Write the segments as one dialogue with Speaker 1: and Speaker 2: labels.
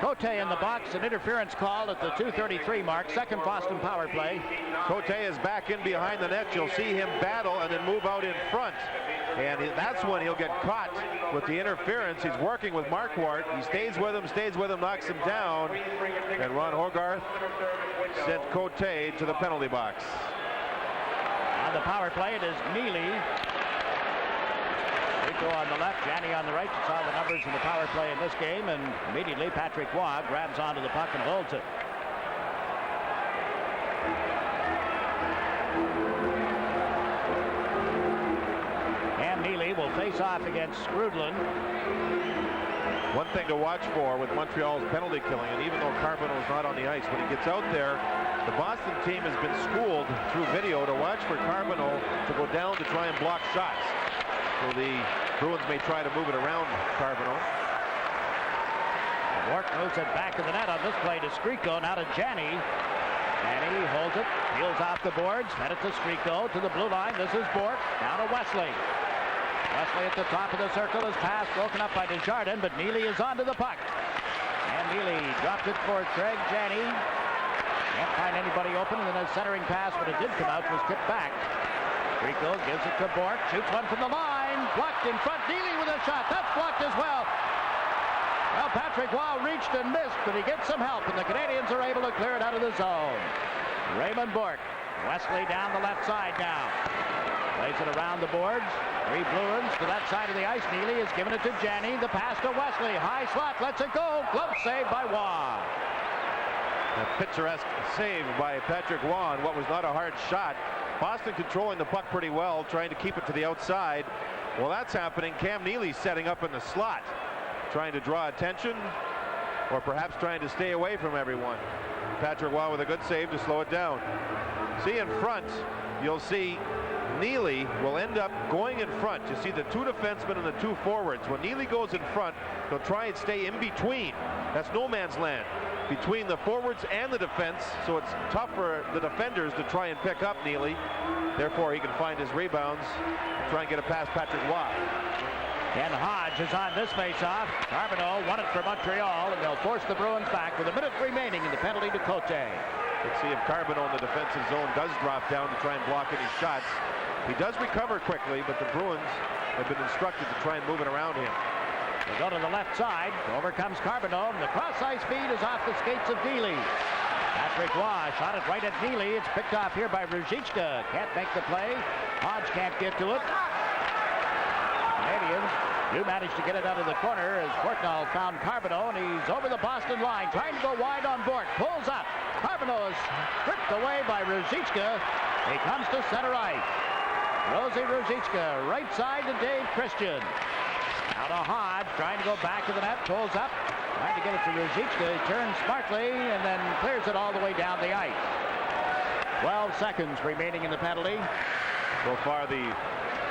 Speaker 1: Cote in the box, an interference called at the 2:33 mark, second Boston power play.
Speaker 2: Cote is back in behind the net. You'll see him battle and then move out in front. And that's when he'll get caught with the interference. He's working with Marquardt. He stays with him, knocks him down. And Ron Hogarth sent Cote to the penalty box.
Speaker 1: On the power play, it is Neely. Rico on the left, Janney on the right. You saw the numbers in the power play in this game, and immediately Patrick Waugh grabs onto the puck and holds it. Cam Neely will face off against Skrudland.
Speaker 2: One thing to watch for with Montreal's penalty killing, and even though Carbonneau is not on the ice, when he gets out there, the Boston team has been schooled through video to watch for Carbonneau to go down to try and block shots. So the Bruins may try to move it around Carbonneau.
Speaker 1: Bork moves it back to the net on this play to Skriko, now to Janney. Janney holds it, peels off the boards, fed it to Skriko, to the blue line. This is Bork, down to Wesley. Wesley at the top of the circle, his pass broken up by Desjardins, but Neely is onto the puck. And Neely dropped it for Craig Janney. Can't find anybody open, and then a centering pass, but it did come out, was tipped back. Rico gives it to Bork, shoots one from the line, blocked in front, Neely with a shot, that's blocked as well. Well, Patrick Waugh reached and missed, but he gets some help, and the Canadians are able to clear it out of the zone. Raymond Bork, Wesley down the left side now. Plays it around the boards, three Bruins to that side of the ice. Neely has given it to Janney, the pass to Wesley, high slot, lets it go, glove save by Waugh.
Speaker 2: A picturesque save by Patrick Waugh, what was not a hard shot. Boston controlling the puck pretty well, trying to keep it to the outside. Well, that's happening. Cam Neely setting up in the slot, trying to draw attention, or perhaps trying to stay away from everyone. Patrick Waugh with a good save to slow it down. See in front, you'll see Neely will end up going in front. You see the two defensemen and the two forwards. When Neely goes in front, he'll try and stay in between. That's no man's land between the forwards and the defense, so it's tough for the defenders to try and pick up Neely. Therefore, he can find his rebounds and try and get it past Patrick Waugh.
Speaker 1: Ken Hodge is on this face-off. Carbonneau won it for Montreal, and they'll force the Bruins back with a minute remaining in the penalty to Cote.
Speaker 2: Let's see if Carbonneau in the defensive zone does drop down to try and block any shots. He does recover quickly, but the Bruins have been instructed to try and move it around him.
Speaker 1: They go to the left side. Over comes Carbonneau, and the cross-ice feed is off the skates of Neely. Patrick Waugh shot it right at Neely. It's picked off here by Ruzicka. Can't make the play. Hodge can't get to it. Canadians do manage to get it out of the corner as Portnoy found Carbonneau, and he's over the Boston line, trying to go wide on Bork. Pulls up. Carbonneau is stripped away by Ruzicka. He comes to center ice. Rosie Ruzicka, right side to Dave Christian. Now to Hodge, trying to go back to the net, pulls up, trying to get it to Ruzicka. He turns smartly and then clears it all the way down the ice. 12 seconds remaining in the penalty.
Speaker 2: So far, the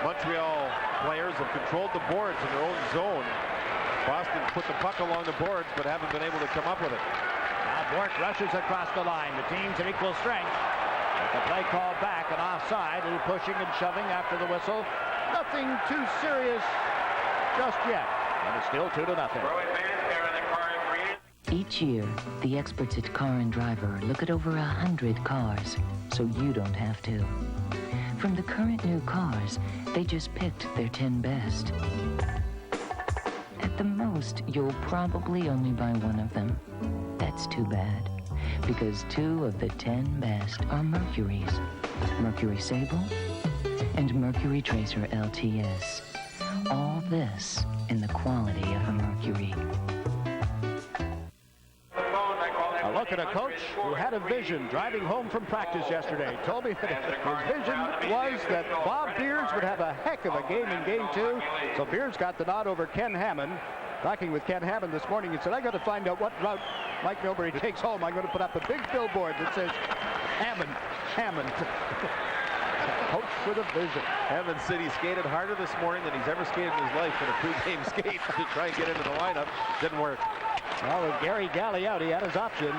Speaker 2: Montreal players have controlled the boards in their own zone. Boston put the puck along the boards, but haven't been able to come up with it.
Speaker 1: Now Bork rushes across the line. The teams of equal strength. But the play called back and offside. A little pushing and shoving after the whistle. Nothing too serious just yet, and it's still 2-0.
Speaker 3: Each year, the experts at Car and Driver look at over 100 cars, so you don't have to. From the current new cars, they just picked their 10 best. At the most, you'll probably only buy one of them. That's too bad, because 2 of the 10 best are Mercury's. Mercury Sable and Mercury Tracer LTS. All this in the quality of a Mercury.
Speaker 1: A look at a coach who had a vision driving home from practice yesterday. Told me that his vision was that Bob Beers would have a heck of a game in Game 2. So Beers got the nod over Ken Hammond. Talking with Ken Hammond this morning, he said, I got to find out what route Mike Milbury takes home. I'm going to put up a big billboard that says, Hammond. Coach with a vision.
Speaker 2: Hammond said he skated harder this morning than he's ever skated in his life in a pregame skate to try and get into the lineup. Didn't work.
Speaker 1: Well, with Gary Galley out, he had his option.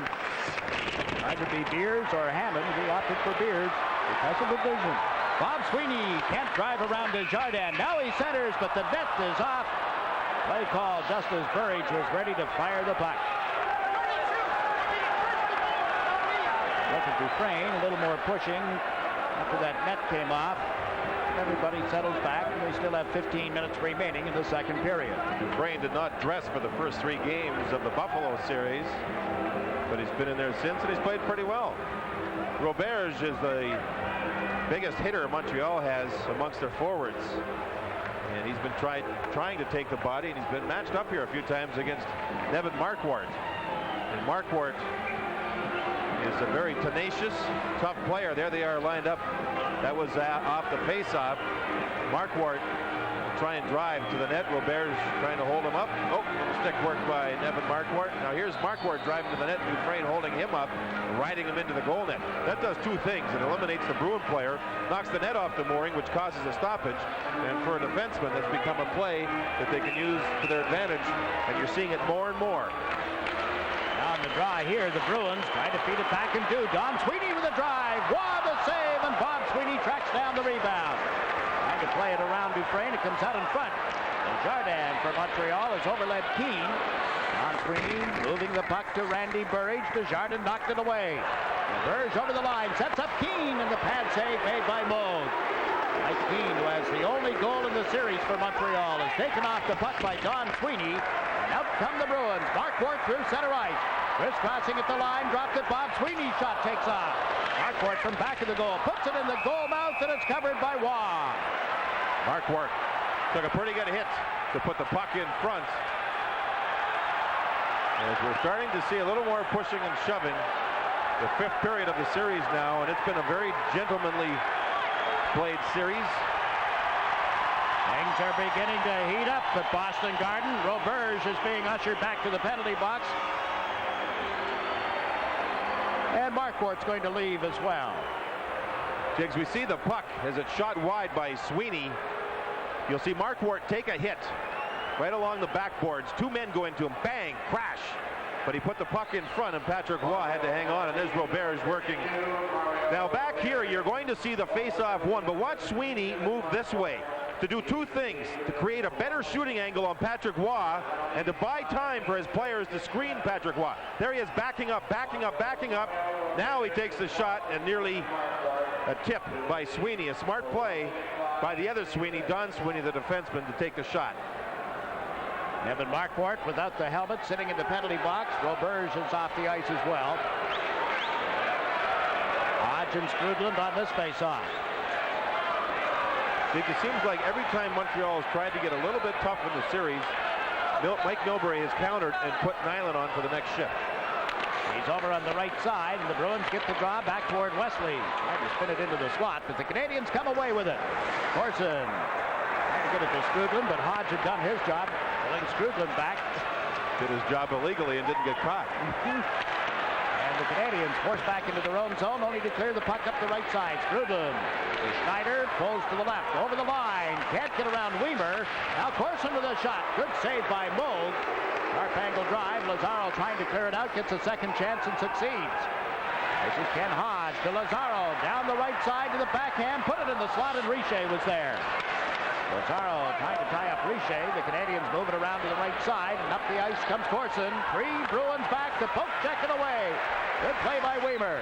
Speaker 1: Tried to be Beers or Hammond. He opted for Beers because of the vision. Bob Sweeney can't drive around Desjardins. Now he centers, but the net is off. Play call just as Burridge was ready to fire the puck. Look at Dufresne, a little more pushing after that net came off. Everybody settles back, and we still have 15 minutes remaining in the second period.
Speaker 2: Dufresne did not dress for the first 3 games of the Buffalo series, but he's been in there since, and he's played pretty well. Roberge is the biggest hitter Montreal has amongst their forwards, and he's been trying to take the body, and he's been matched up here a few times against Nevin Marquardt. And Marquardt is a very tenacious, tough player. There they are lined up. That was off the face-off. Marquardt try and drive to the net. Roberge trying to hold him up. Oh, stick work by Nevin Marquardt. Now here's Marquardt driving to the net. Dufresne holding him up, riding him into the goal net. That does 2 things. It eliminates the Bruin player, knocks the net off the mooring, which causes a stoppage. And for a defenseman, that's become a play that they can use to their advantage. And you're seeing it more and more.
Speaker 1: On the draw here, the Bruins try to feed it back in 2. Don Sweeney with a drive. Waugh the save, and Bob Sweeney tracks down the rebound. Trying to play it around Dufresne. It comes out in front. And Jardin for Montreal has overled Keane. Don Sweeney moving the puck to Randy Burridge. Desjardins knocked it away. Burridge over the line, sets up Keane, and the pad save made by Moog. Mike Keane, who has the only goal in the series for Montreal, is taken off the puck by Don Sweeney. And out come the Bruins. Marquardt through center ice. Crisscrossing at the line, dropped it. Bob Sweeney's shot takes off. Marquardt from back of the goal, puts it in the goal mouth, and it's covered by Waugh.
Speaker 2: Marquardt took a pretty good hit to put the puck in front. As we're starting to see a little more pushing and shoving. The 5th period of the series now, and it's been a very gentlemanly played series.
Speaker 1: Things are beginning to heat up at Boston Garden. Roberge is being ushered back to the penalty box. And Marquardt's going to leave as well.
Speaker 2: Jiggs, we see the puck as it's shot wide by Sweeney. You'll see Marquardt take a hit right along the backboards. 2 men go into him. Bang! Crash! But he put the puck in front, and Patrick Waugh had to hang on, and there's Roberge working. Now back here, you're going to see the face-off one, but watch Sweeney move this way to do 2 things: to create a better shooting angle on Patrick Waugh, and to buy time for his players to screen Patrick Waugh. There he is, backing up, backing up, backing up. Now he takes the shot, and nearly a tip by Sweeney. A smart play by the other Sweeney, Don Sweeney, the defenseman, to take the shot.
Speaker 1: Nevin Marquardt without the helmet, sitting in the penalty box. Roberge is off the ice as well. Hodge and Skrudland on this face-off.
Speaker 2: It seems like every time Montreal has tried to get a little bit tough in the series, Mike Milbury has countered and put Nyland on for the next shift.
Speaker 1: He's over on the right side, and the Bruins get the draw back toward Wesley. Trying to spin it into the slot, but the Canadians come away with it. Corson trying to get it to Skrudland, but Hodge had done his job, pulling Skrudland back.
Speaker 2: Did his job illegally and didn't get caught.
Speaker 1: And the Canadians forced back into their own zone, only to clear the puck up the right side. Skrudland. Schneider pulls to the left, over the line. Can't get around Weimer. Now Corson with a shot. Good save by Moog. Sharp angle drive. Lazaro trying to clear it out. Gets a second chance and succeeds. This is Ken Hodge to Lazaro. Down the right side to the backhand. Put it in the slot, and Richer was there. Lazaro trying to tie up Richer. The Canadians move it around to the right side, and up the ice comes Corson. 3 Bruins back to poke check it away. Good play by Weimer.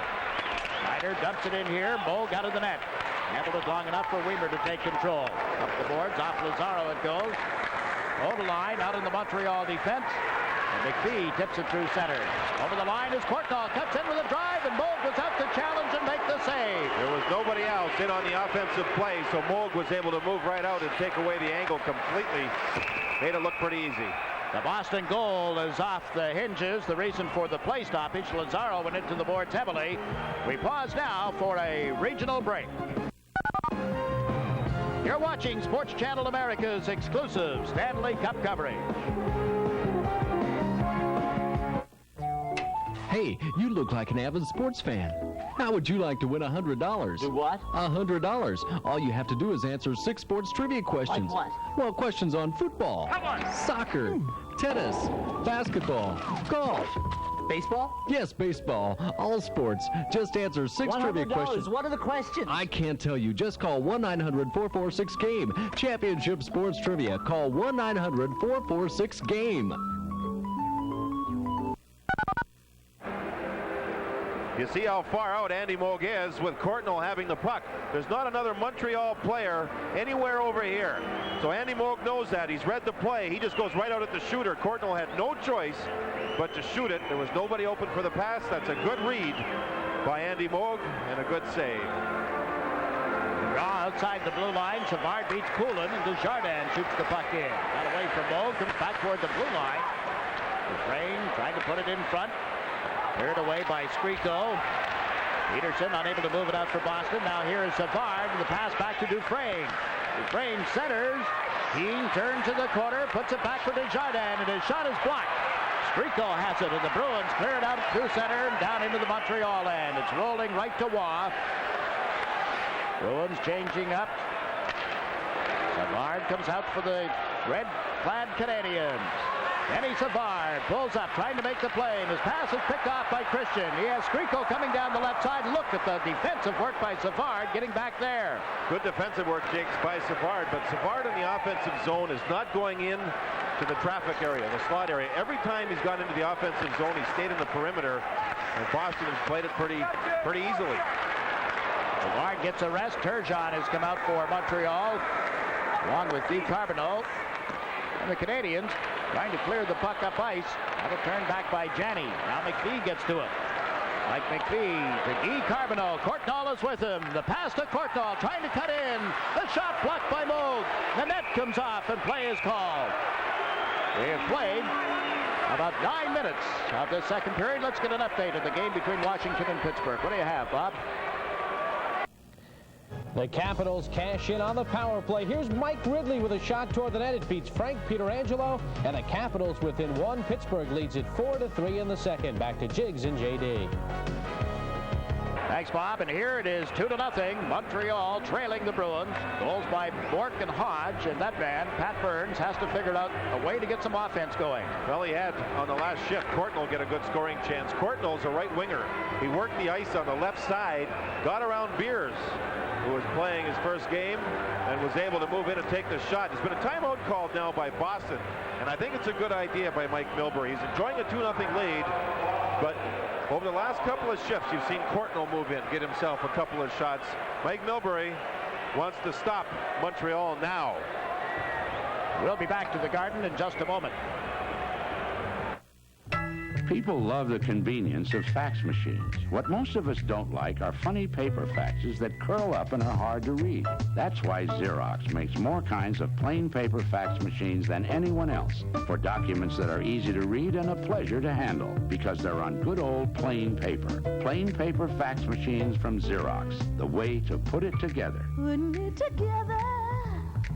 Speaker 1: Schneider dumps it in here. Moog out of the net. Handled it long enough for Weimer to take control. Up the boards, off Lazaro it goes. Over the line, out in the Montreal defense. And McPhee tips it through center. Over the line is Courtnall. Cuts in with a drive, and Moog was out to challenge and make the save.
Speaker 2: There was nobody else in on the offensive play, so Moog was able to move right out and take away the angle completely. Made it look pretty easy.
Speaker 1: The Boston goal is off the hinges. The reason for the play stoppage, Lazaro went into the boards heavily. We pause now for a regional break. You're watching Sports Channel America's exclusive Stanley Cup coverage.
Speaker 4: Hey, you look like an avid sports fan. How would you like to win $100?
Speaker 5: Do what?
Speaker 4: $100. All you have to do is answer 6 sports trivia questions.
Speaker 5: Like what?
Speaker 4: Well, questions on football, soccer, tennis, basketball, golf,
Speaker 5: Baseball?
Speaker 4: Yes, baseball. All sports. Just answer 6 trivia questions.
Speaker 5: What are the questions?
Speaker 4: I can't tell you. Just call 1-900-446-GAME. Championship Sports Trivia. Call 1-900-446-GAME.
Speaker 2: You see how far out Andy Moog is with Courtnall having the puck. There's not another Montreal player anywhere over here. So Andy Moog knows that. He's read the play. He just goes right out at the shooter. Courtnall had no choice but to shoot it. There was nobody open for the pass. That's a good read by Andy Moog and a good save.
Speaker 1: Draw outside the blue line. Savard beats Poulin, and Desjardins shoots the puck in. Got away from Moog, comes back toward the blue line. Dufresne trying to put it in front. Cleared away by Skriko. Peterson unable to move it out for Boston. Now here is Savard. The pass back to Dufresne. Dufresne centers. Keane turns to the corner, puts it back for Desjardins, and his shot is blocked. Skriko has it, and the Bruins clear it out through center and down into the Montreal end. It's rolling right to Waugh. Bruins changing up. Savard comes out for the red-clad Canadians. Kenny Savard pulls up, trying to make the play, and his pass is picked off by Christian. He has Skriko coming down the left side. Look at the defensive work by Savard getting back there.
Speaker 2: Good defensive work, Jakes, by Savard, but Savard in the offensive zone is not going in to the traffic area, the slot area. Every time he's gone into the offensive zone, he stayed in the perimeter, and Boston has played it pretty easily.
Speaker 1: Savard gets a rest. Turgeon has come out for Montreal, along with DiCarbonneau. And the Canadians trying to clear the puck up ice. That'll turn back by Janney. Now McPhee gets to it. Mike McPhee to DiCarbonneau. Courtnall is with him. The pass to Courtnall, trying to cut in. The shot blocked by Moog. The net comes off and play is called. We have played about 9 minutes of this second period. Let's get an update of the game between Washington and Pittsburgh. What do you have, Bob?
Speaker 6: The Capitals cash in on the power play. Here's Mike Ridley with a shot toward the net. It beats Frank Pietrangelo, and the Capitals within one. Pittsburgh leads it 4-3 in the second. Back to Jiggs and JD.
Speaker 1: Thanks, Bob. And here it is, 2-0. Montreal trailing the Bruins. Goals by Bourque and Hodge. And that man, Pat Burns, has to figure out a way to get some offense going.
Speaker 2: Well, he had on the last shift. Courtnall get a good scoring chance. Courtnall's a right winger. He worked the ice on the left side, got around Beers, who was playing his first game, and was able to move in and take the shot. There's been a timeout called now by Boston, and I think it's a good idea by Mike Milbury. He's enjoying a 2-0 lead, but over the last couple of shifts, you've seen Courtnall move in, get himself a couple of shots. Mike Milbury wants to stop Montreal now.
Speaker 1: We'll be back to the Garden in just a moment.
Speaker 7: People love the convenience of fax machines. What most of us don't like are funny paper faxes that curl up and are hard to read. That's why Xerox makes more kinds of plain paper fax machines than anyone else, for documents that are easy to read and a pleasure to handle, because they're on good old plain paper. Plain paper fax machines from Xerox, the way to put it together.
Speaker 8: Putting it together.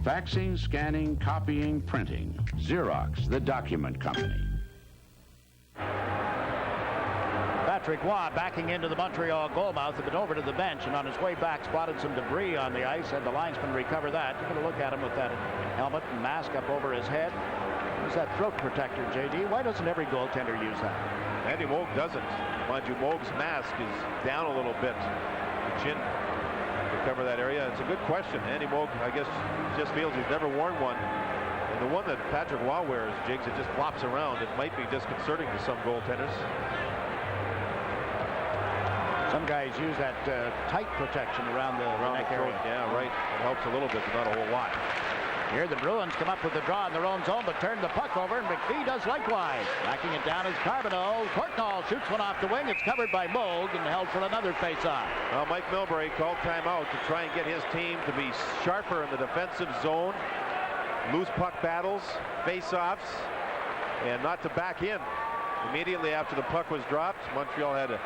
Speaker 7: Faxing, scanning, copying, printing. Xerox, the document company.
Speaker 1: Patrick Waugh backing into the Montreal goal mouth, had been over to the bench, and on his way back spotted some debris on the ice, and the linesman recover that. You're going to look at him with that helmet and mask up over his head. Use that throat protector, JD. Why doesn't every goaltender use that?
Speaker 2: Andy Moog doesn't. Mind you, Moog's mask is down a little bit. The chin to cover that area. It's a good question. Andy Moog, I guess, just feels he's never worn one. And the one that Patrick Waugh wears, Jigs, it just flops around. It might be disconcerting to some goaltenders.
Speaker 1: Some guys use that tight protection around the neck area.
Speaker 2: Yeah, right. It helps a little bit, but not a whole lot.
Speaker 1: Here the Bruins come up with the draw in their own zone, but turn the puck over, and McPhee does likewise. Backing it down is Carbonneau. Courtnall shoots one off the wing. It's covered by Moog and held for another face-off.
Speaker 2: Well, Mike Milbury called timeout to try and get his team to be sharper in the defensive zone. Loose puck battles, face-offs, and not to back in. Immediately after the puck was dropped, Montreal had a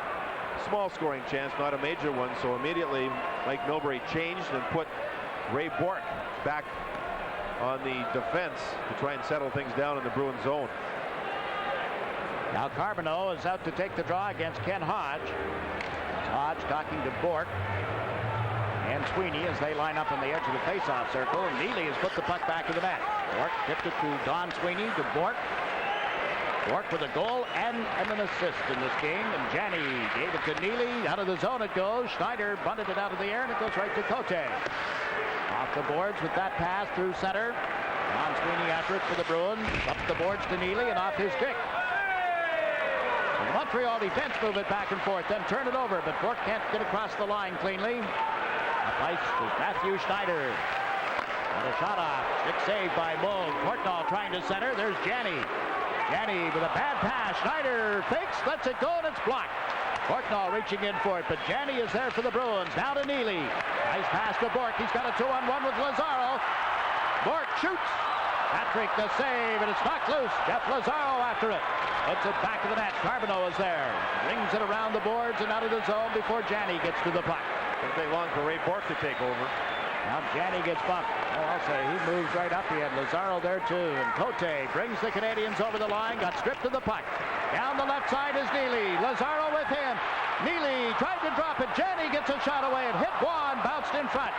Speaker 2: small scoring chance, not a major one, so immediately Mike Milbury changed and put Ray Bourque back on the defense to try and settle things down in the Bruins zone.
Speaker 1: Now Carbonneau is out to take the draw against Ken Hodge. Hodge talking to Bourque and Sweeney as they line up on the edge of the face-off circle, and Neely has put the puck back in the net. Bourque tipped it to Don Sweeney, to Bourque. Bork with a goal and an assist in this game. And Janney gave it to Neely. Out of the zone it goes. Schneider bunted it out of the air, and it goes right to Cote. Off the boards with that pass through center. Don Sweeney after it for the Bruins. Up the boards to Neely and off his stick. And the Montreal defense move it back and forth, then turn it over, but Bork can't get across the line cleanly. Up ice is Matthew Schneider. And a shot off. Stick saved by Moog. Portnall trying to center. There's Janney. Janney with a bad pass. Schneider fakes, lets it go, and it's blocked. Portnall reaching in for it, but Janney is there for the Bruins. Now to Neely. Nice pass to Bork. He's got a 2-on-1 with Lazaro. Bork shoots. Patrick the save, and it's knocked loose. Jeff Lazaro after it. Puts it back to the net. Carbonneau is there. Brings it around the boards and out of the zone before Janney gets to the puck.
Speaker 2: Didn't take long for Ray Bork to take over.
Speaker 1: Now Janney gets bumped. Oh, I'll say he moves right up. He had Lazaro there too. And Cote brings the Canadians over the line. Got stripped of the puck. Down the left side is Neely. Lazaro with him. Neely tried to drop it. Janney gets a shot away. It hit Juan. Bounced in front.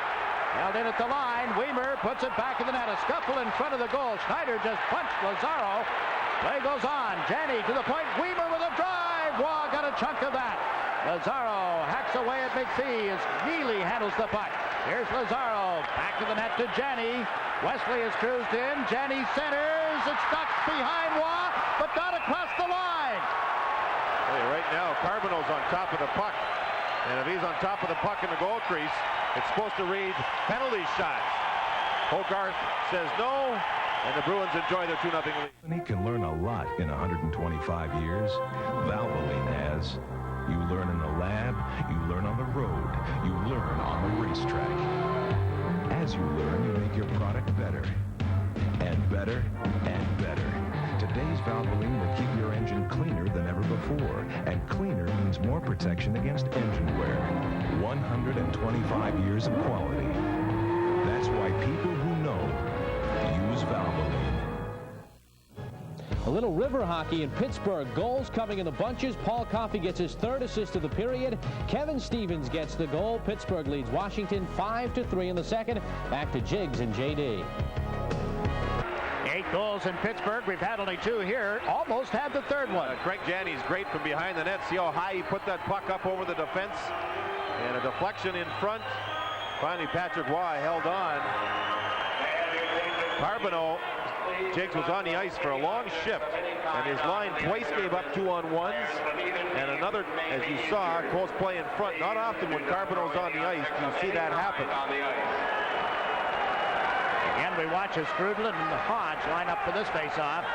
Speaker 1: Held in at the line. Weimer puts it back in the net. A scuffle in front of the goal. Schneider just punched Lazaro. Play goes on. Janney to the point. Weimer with a drive. Waugh got a chunk of that. Lazaro hacks away at McPhee as Neely handles the puck. Here's Lazaro. Back to the net to Janney. Wesley has cruised in. Janney centers. It's stuck behind Waugh, but not across the line.
Speaker 2: Hey, right now, Carbonneau's on top of the puck. And if he's on top of the puck in the goal crease, it's supposed to read penalty shot. Hogarth says no, and the Bruins enjoy their 2-0 lead.
Speaker 5: He can learn a lot in 125 years. Valvoline has. You learn in the lab, you learn on the road, you learn on the racetrack. As you learn, you make your product better. And better, and better. Today's Valvoline will keep your engine cleaner than ever before. And cleaner means more protection against engine wear. 125 years of quality. That's why people who know use Valvoline.
Speaker 6: A little river hockey in Pittsburgh. Goals coming in the bunches. Paul Coffey gets his third assist of the period. Kevin Stevens gets the goal. Pittsburgh leads Washington 5-3 in the second. Back to Jiggs and J.D.
Speaker 1: 8 goals in Pittsburgh. We've had only 2 here. Almost had the third one.
Speaker 2: Greg Janney's great from behind the net. See how high he put that puck up over the defense. And a deflection in front. Finally, Patrick Waugh held on. Carbonneau. Jiggs was on the ice for a long shift, and his line twice gave up 2-on-1s, and another, as you saw, close play in front. Not often when Carbonneau's on the ice do you see that happen.
Speaker 1: Again, we watch as Strudel and Hodge line up for this face-off.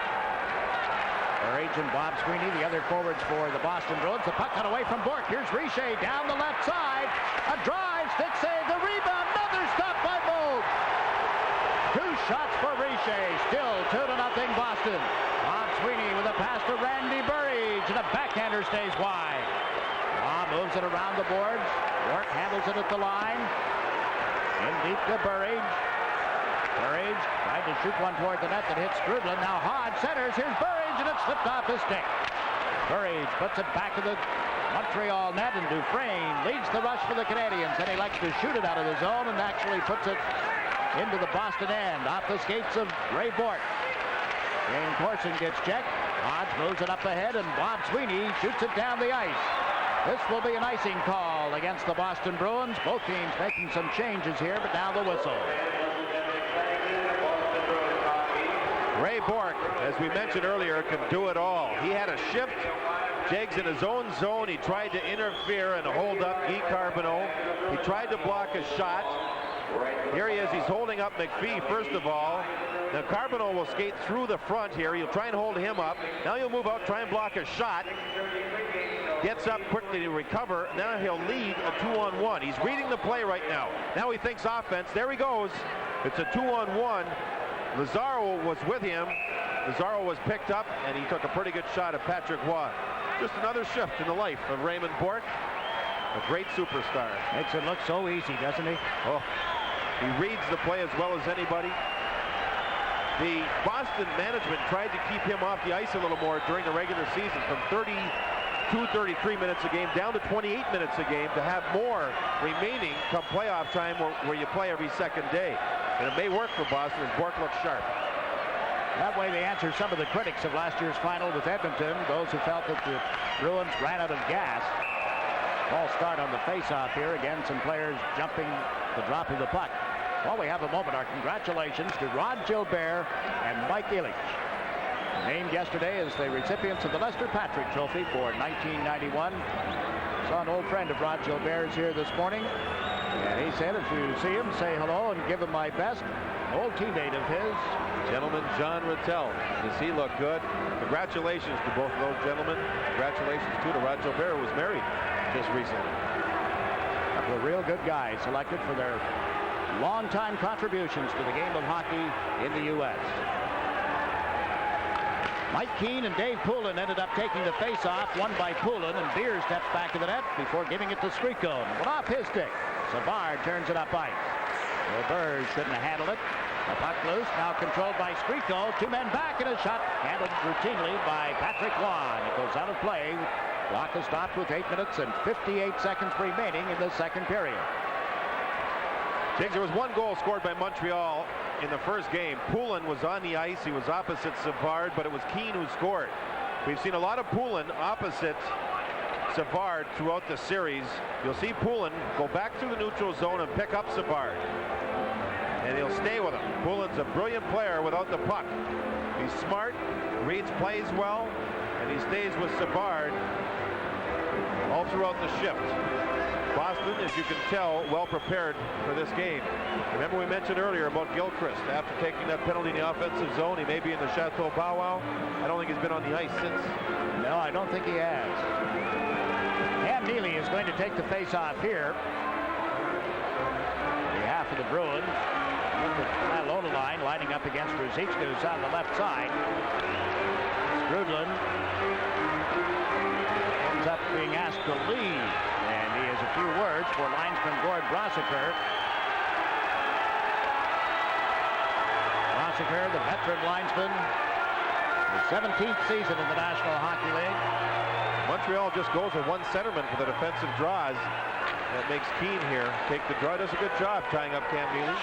Speaker 1: Our agent Bob Sweeney, the other forwards for the Boston Bruins. The puck cut away from Bork. Here's Richer down the left side. A drive, stick save, the rebound, another stop by Moog. 2 shots for Richer. Still 2-0 Boston. Bob Sweeney with a pass to Randy Burridge, and a backhander stays wide. Bob moves it around the boards. York handles it at the line. In deep to Burridge. Burridge tried to shoot one toward the net that hits Strudel. Now Hodge centers. Here's Burridge, and it slipped off his stick. Burridge puts it back to the Montreal net, and Dufresne leads the rush for the Canadians. And he likes to shoot it out of the zone and actually puts it into the Boston end, off the skates of Ray Bork. Jane Corson gets checked. Hodge moves it up ahead, and Bob Sweeney shoots it down the ice. This will be an icing call against the Boston Bruins. Both teams making some changes here, but now the whistle.
Speaker 2: Ray Bork, as we mentioned earlier, can do it all. He had a shift. Jiggs in his own zone. He tried to interfere and hold up Guy Carbonneau. He tried to block a shot. Here he is. He's holding up McPhee, first of all. Now Carbonneau will skate through the front here. He'll try and hold him up. Now he'll move out, try and block a shot. Gets up quickly to recover. Now he'll lead a 2-on-1. He's reading the play right now. Now he thinks offense. There he goes. It's a 2-on-1. Lazaro was with him. Lazaro was picked up, and he took a pretty good shot at Patrick Waugh. Just another shift in the life of Raymond Bork. A great superstar.
Speaker 1: Makes it look so easy, doesn't he?
Speaker 2: Oh, he reads the play as well as anybody. The Boston management tried to keep him off the ice a little more during the regular season, from 33 minutes a game down to 28 minutes a game, to have more remaining come playoff time where you play every second day. And it may work for Boston as Bork looks sharp.
Speaker 1: That way they answer some of the critics of last year's final with Edmonton, those who felt that the Bruins ran out of gas. False start on the face-off here. Again, some players jumping the drop of the puck. While we have a moment, our congratulations to Rod Gilbert and Mike Ilitch, named yesterday as the recipients of the Lester Patrick Trophy for 1991. Saw an old friend of Rod Gilbert's here this morning, and he said if you see him, say hello and give him my best. An old teammate of his.
Speaker 2: Gentleman John Rattel. Does he look good? Congratulations to both of those gentlemen. Congratulations, too, to Rod Gilbert, who was married just recently.
Speaker 1: A couple of real good guys selected for their long-time contributions to the game of hockey in the U.S. Mike Keane and Dave Poulin ended up taking the face-off, won by Poulin, and Beer steps back to the net before giving it to Striko. Went off his stick. Savard turns it up ice. Burrs couldn't handle it. The puck loose, now controlled by Striko. Two men back, and a shot handled routinely by Patrick Waugh. It goes out of play. Clock is stopped with 8 minutes and 58 seconds remaining in the second period.
Speaker 2: James, there was one goal scored by Montreal in the first game. Poulin was on the ice. He was opposite Savard, but it was Keane who scored. We've seen a lot of Poulin opposite Savard throughout the series. You'll see Poulin go back through the neutral zone and pick up Savard, and he'll stay with him. Poulin's a brilliant player without the puck. He's smart, reads plays well, and he stays with Savard all throughout the shift. Boston, as you can tell, well prepared for this game. Remember we mentioned earlier about Gilchrist. After taking that penalty in the offensive zone, he may be in the Chateau Powwow. I don't think he's been on the ice since.
Speaker 1: No, I don't think he has. Cam Neely is going to take the face-off here. On behalf of the Bruins. Low line lining up against Ruzicka's on the left side. Strudlin ends up being asked to leave, and he has a few words for linesman Gord Brosiker. Brosiker, the veteran linesman, his 17th season in the National Hockey League.
Speaker 2: Montreal just goes with one centerman for the defensive draws. That makes Keane here take the draw. Does a good job tying up Cam Neely.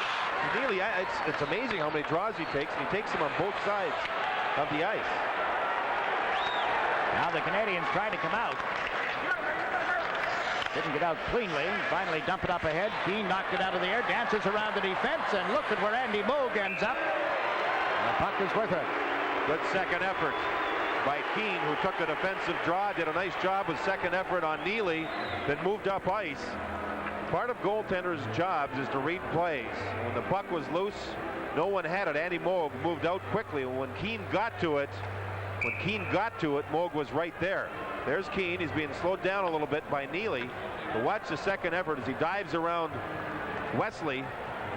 Speaker 2: Neely, it's amazing how many draws he takes, and he takes them on both sides of the ice.
Speaker 1: Now the Canadians trying to come out. Didn't get out cleanly. Finally dump it up ahead. Keane knocked it out of the air, dances around the defense, and look at where Andy Moog ends up. The puck is with her.
Speaker 2: Good second effort by Keane, who took the defensive draw, did a nice job with second effort on Neely, then moved up ice. Part of goaltenders' jobs is to read plays. When the puck was loose, no one had it. Andy Moog moved out quickly. When Keane got to it, Moog was right there. There's Keane. He's being slowed down a little bit by Neely. But watch the second effort as he dives around Wesley.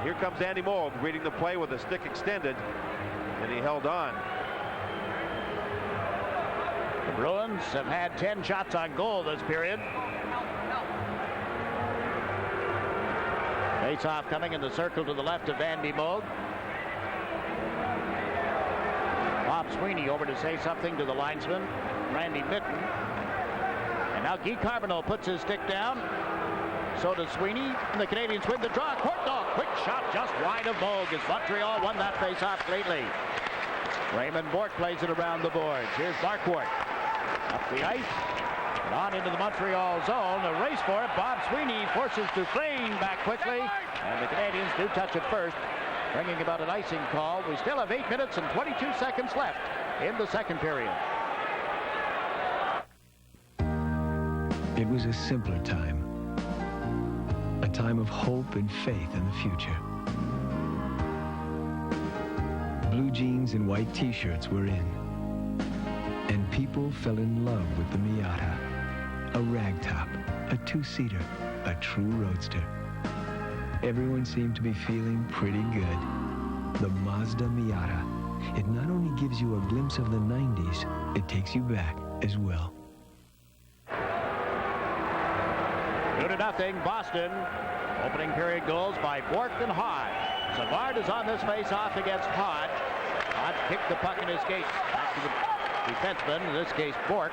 Speaker 2: Here comes Andy Moog reading the play with the stick extended, and he held on.
Speaker 1: The Bruins have had 10 shots on goal this period. Face-off coming in the circle to the left of Andy Moog. Bob Sweeney over to say something to the linesman, Randy Mitten. And now Guy Carbonneau puts his stick down. So does Sweeney. And the Canadians win the draw. Courtnall, quick shot just wide of Moog as Montreal won that face-off greatly. Raymond Bourque plays it around the boards. Here's Marquardt. Up the ice. And on into the Montreal zone. A race for it. Bob Sweeney forces Dufresne back quickly. And the Canadians do touch it first, bringing about an icing call. We still have 8 minutes and 22 seconds left in the second period.
Speaker 8: It was a simpler time. A time of hope and faith in the future. Blue jeans and white t-shirts were in. And people fell in love with the Miata. A ragtop, a two-seater, a true roadster. Everyone seemed to be feeling pretty good. The Mazda Miata. It not only gives you a glimpse of the 90s, it takes you back as well.
Speaker 1: 2-0 Boston. Opening period goals by Bourque and Hodge. Savard is on this face-off against Hodge. Hodge kicked the puck in his skate. Back to the defenseman, in this case Bourque.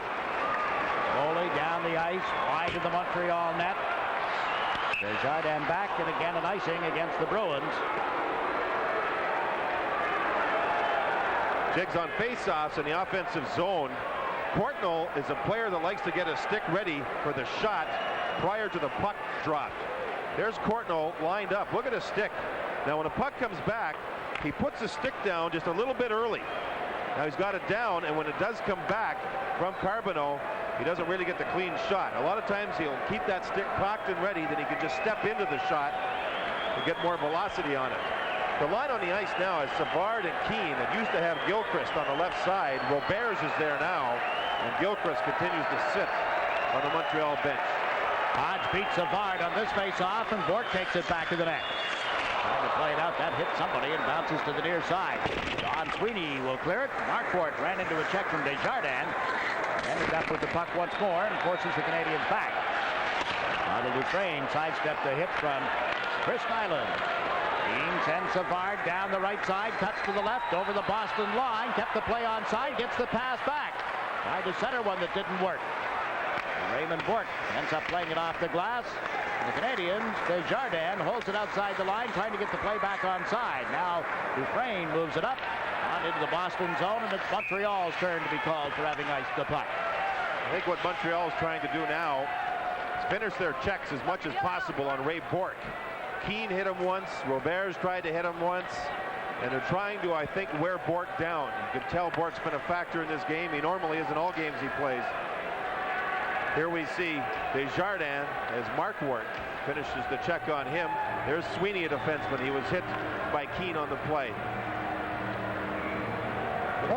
Speaker 1: Slowly down the ice, wide of the Montreal net. Desjardins back, and again an icing against the Bruins.
Speaker 2: Jiggs on faceoffs in the offensive zone. Courtnall is a player that likes to get a stick ready for the shot prior to the puck dropped. There's Courtnall lined up. Look at his stick. Now when a puck comes back, he puts the stick down just a little bit early. Now he's got it down, and when it does come back from Carbonneau, he doesn't really get the clean shot. A lot of times he'll keep that stick cocked and ready, then he can just step into the shot and get more velocity on it. The line on the ice now is Savard and Keane. It used to have Gilchrist on the left side. Roberts is there now, and Gilchrist continues to sit on the Montreal bench.
Speaker 1: Hodge beats Savard on this face-off, and Bork takes it back to the net. Trying to play it out. That hit somebody and bounces to the near side. Don Sweeney will clear it. Marquardt ran into a check from Desjardins. Ended up with the puck once more and forces the Canadians back. Now the Dufresne sidestepped the hit from Chris Nyland. Keane sends Savard down the right side, cuts to the left over the Boston line, kept the play on side, gets the pass back. Tried to center one that didn't work. Raymond Bork ends up playing it off the glass. The Canadians, Desjardins holds it outside the line, trying to get the play back on side. Now Dufresne moves it up on into the Boston zone, and it's Montreal's turn to be called for having iced the puck.
Speaker 2: I think what Montreal is trying to do now is finish their checks as much as possible on Ray Bork. Keane hit him once, Roberts tried to hit him once, and they're trying to, I think, wear Bork down. You can tell Bork's been a factor in this game. He normally is in all games he plays. Here we see Desjardins as Marquardt finishes the check on him. There's Sweeney, a defenseman. He was hit by Keane on the play.
Speaker 1: I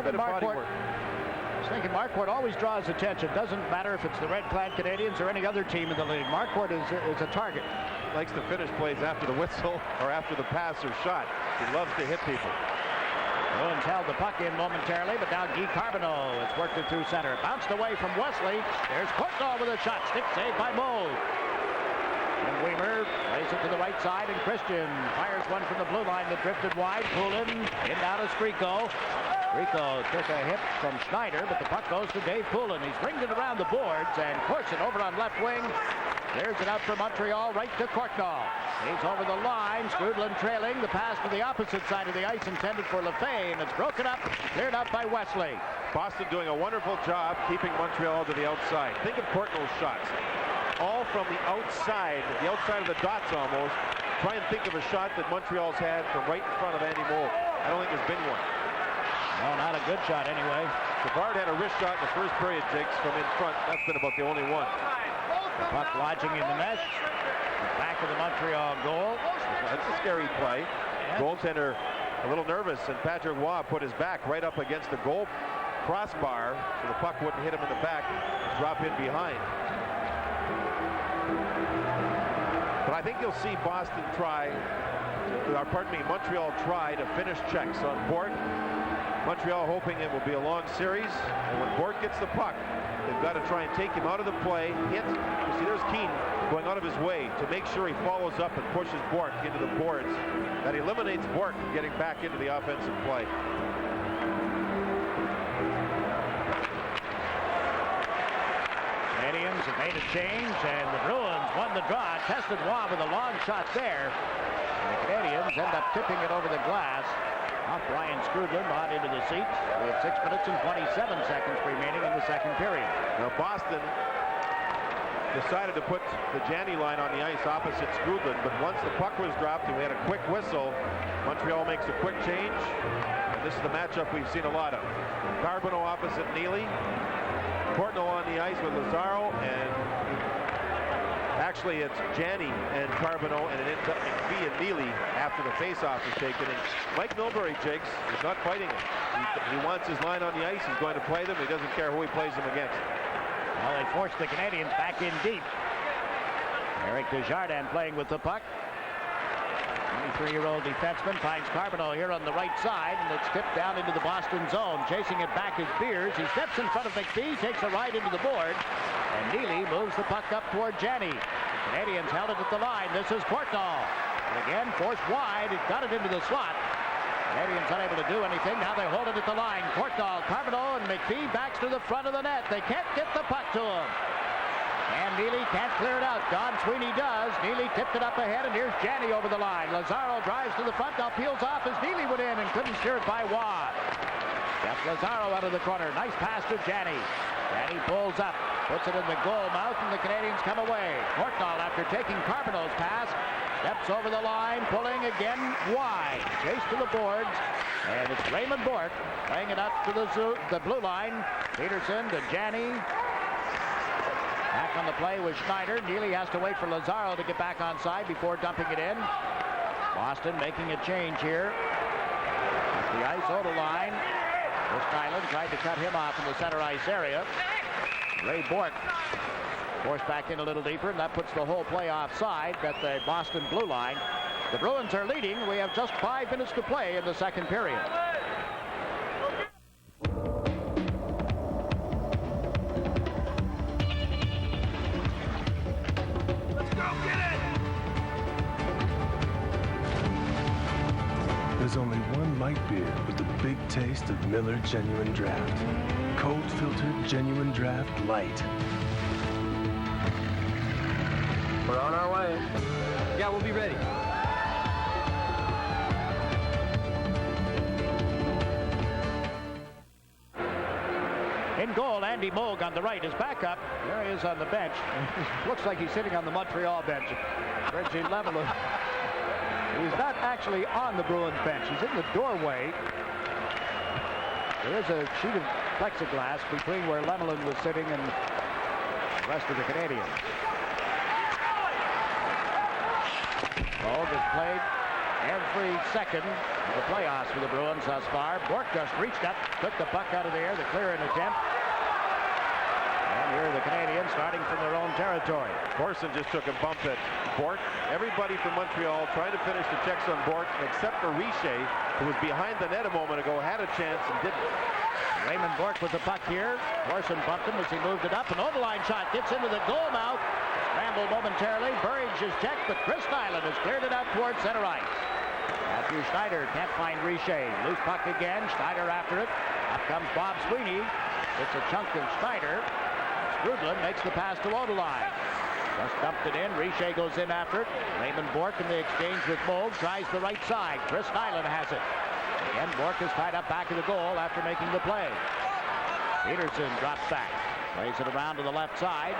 Speaker 1: was thinking Marquardt always draws attention. Doesn't matter if it's the Red Clad Canadians or any other team in the league. Marquardt is a target.
Speaker 2: He likes to finish plays after the whistle or after the pass or shot. He loves to hit people.
Speaker 1: Bruins held the puck in momentarily, but now Guy Carbonneau has worked it through center. Bounced away from Wesley. There's Courtnall with a shot. Stick saved by Moe. And Weimer plays it to the right side, and Christian fires one from the blue line that drifted wide. Poulin in down to Skriko. Skriko took a hit from Schneider, but the puck goes to Dave Poulin. He's ringed it around the boards, and Corson over on left wing. Clears it out for Montreal, right to Courtnall. He's over the line, Skrudland trailing. The pass to the opposite side of the ice intended for Lefebvre, and it's broken up, cleared out by Wesley.
Speaker 2: Boston doing a wonderful job keeping Montreal to the outside. Think of Courtnall's shots. All from the outside of the dots almost. Try and think of a shot that Montreal's had from right in front of Andy Moe. I don't think there's been one.
Speaker 1: No, not a good shot anyway.
Speaker 2: Savard had a wrist shot in the first period, Jigs, from in front. That's been about the only one.
Speaker 1: The puck lodging in the mesh. Back of the Montreal goal.
Speaker 2: That's a scary play. Yeah. Goaltender a little nervous, and Patrick Waugh put his back right up against the goal crossbar so the puck wouldn't hit him in the back and drop in behind. But I think you'll see Montreal try to finish checks on Bork. Montreal hoping it will be a long series, and when Bork gets the puck, they've got to try and take him out of the play, hit. You see, there's Keane going out of his way to make sure he follows up and pushes Bork into the boards. That eliminates Bork from getting back into the offensive play.
Speaker 1: Canadians have made a change, and the Bruins won the draw. Tested Waugh with a long shot there. And the Canadians end up tipping it over the glass. Off Brian Skrudland on into the seats. We have 6 minutes and 27 seconds remaining in the second period.
Speaker 2: Now Boston decided to put the Janney line on the ice opposite Skrudland, but once the puck was dropped and we had a quick whistle, Montreal makes a quick change. And this is the matchup we've seen a lot of. Carbonneau opposite Neely. Courtnall on the ice with Lazaro, and actually it's Janney and Carbonneau, and it ends up McPhee and Neely after the faceoff is taken. And Mike Milbury, Jigs, is not fighting it. He wants his line on the ice. He's going to play them. He doesn't care who he plays them against.
Speaker 1: Well, they forced the Canadians back in deep. Eric Desjardins playing with the puck. 23-year-old defenseman finds Carbonneau here on the right side, and it's tipped down into the Boston zone. Chasing it back is Beers. He steps in front of McPhee, takes a ride into the board, and Neely moves the puck up toward Janney. The Canadians held it at the line. This is Courtnall. And again, forced wide. It got it into the slot. Canadians unable to do anything. Now they hold it at the line. Courtnall, Carbonneau, and McPhee backs to the front of the net. They can't get the puck to him. And Neely can't clear it out. Don Sweeney does. Neely tipped it up ahead, and here's Janney over the line. Lazaro drives to the front, now peels off as Neely went in and couldn't steer it by Waugh. Gets Lazaro out of the corner. Nice pass to Janney. Janney pulls up, puts it in the goal mouth, and the Canadians come away. Portnall, after taking Carbonneau's pass, steps over the line, pulling again wide. Chase to the boards, and it's Raymond Bourque playing it up to the blue line. Peterson to Janney. Back on the play with Schneider. Neely has to wait for Lazaro to get back on side before dumping it in. Boston making a change here. At the ice, Oda line. Chris Nyland tried to cut him off in the center ice area. Ray Bourque forced back in a little deeper, and that puts the whole play offside at the Boston blue line. The Bruins are leading. We have just 5 minutes to play in the second period.
Speaker 9: There's only one light beer with the big taste of Miller Genuine Draft. Cold filtered Genuine Draft Light.
Speaker 10: We're on our way.
Speaker 11: Yeah, we'll be ready.
Speaker 1: In goal, Andy Moog on the right is backup. There he is on the bench. Looks like he's sitting on the Montreal bench. Reggie Lemelin. He's not actually on the Bruins bench. He's in the doorway. There is a sheet of plexiglass between where Lemelin was sitting and the rest of the Canadians. Moog has played every second of the playoffs for the Bruins thus far. Bourque just reached up, took the puck out of the air, the clear-in attempt. And here are the Canadians starting from their own territory.
Speaker 2: Corson just took a bump at Bourque. Everybody from Montreal trying to finish the checks on Bourque, except for Richer, who was behind the net a moment ago, had a chance and didn't.
Speaker 1: Raymond Bourque with the puck here. Corson bumped him as he moved it up. An overline shot gets into the goal mouth. Scrambled momentarily. Burridge is checked, but Chris Nyland has cleared it out towards center ice. Matthew Schneider can't find Richer. Loose puck again. Schneider after it. Up comes Bob Sweeney. It's a chunk of Schneider. Strudlin makes the pass to Odeline. Just dumped it in. Richer goes in after it. Raymond Bourque in the exchange with Moog tries the right side. Chris Nyland has it. Again, Bourque is tied up back of the goal after making the play. Peterson drops back. Plays it around to the left side.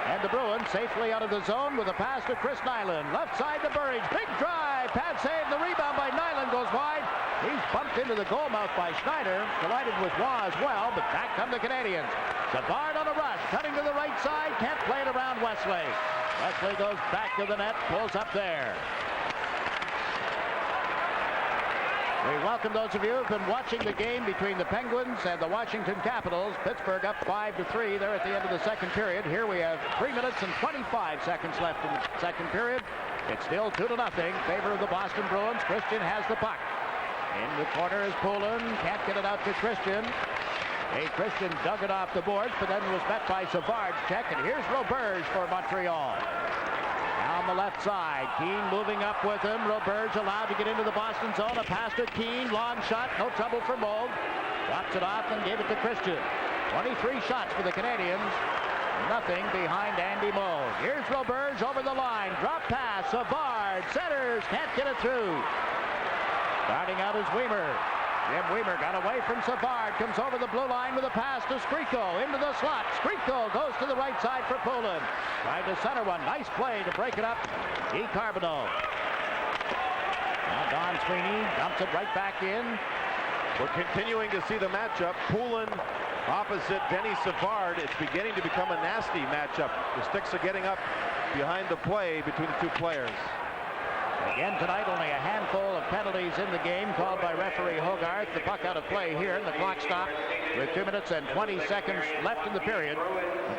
Speaker 1: And the Bruins safely out of the zone with a pass to Chris Nyland. Left side to Burridge. Big drive. Pad save. The rebound by Nyland goes wide. He's bumped into the goal mouth by Schneider. Collided with Waugh as well, but back come the Canadians. Savard on a rush. Cutting to the right side. Can't play it around Wesley. Wesley goes back to the net. Pulls up there. We welcome those of you who have been watching the game between the Penguins and the Washington Capitals. Pittsburgh up 5-3 there at the end of the second period. Here we have 3 minutes and 25 seconds left in the second period. It's still 2-0 in favor of the Boston Bruins. Christian has the puck. In the corner is Poulin. Can't get it out to Christian. Christian dug it off the boards, but then was met by Savard's check. And here's Roberge for Montreal. Down the left side, Keane moving up with him. Roberge allowed to get into the Boston zone. A pass to Keane, long shot, no trouble for Moog. Drops it off and gave it to Christian. 23 shots for the Canadians. Nothing behind Andy Moog. Here's Roberge over the line. Drop pass, Savard, centers, can't get it through. Starting out is Weimer. Jim Weimer got away from Savard, comes over the blue line with a pass to Skriko, into the slot. Skriko goes to the right side for Poulin. Tried to center one. Nice play to break it up. Guy Carbonneau. Now Don Sweeney dumps it right back in.
Speaker 2: We're continuing to see the matchup. Poulin opposite Denny Savard. It's beginning to become a nasty matchup. The sticks are getting up behind the play between the two players.
Speaker 1: Again tonight, only a handful of penalties in the game called by referee Hogarth. The puck out of play here, and the clock stopped with 2 minutes and 20 seconds left in the period.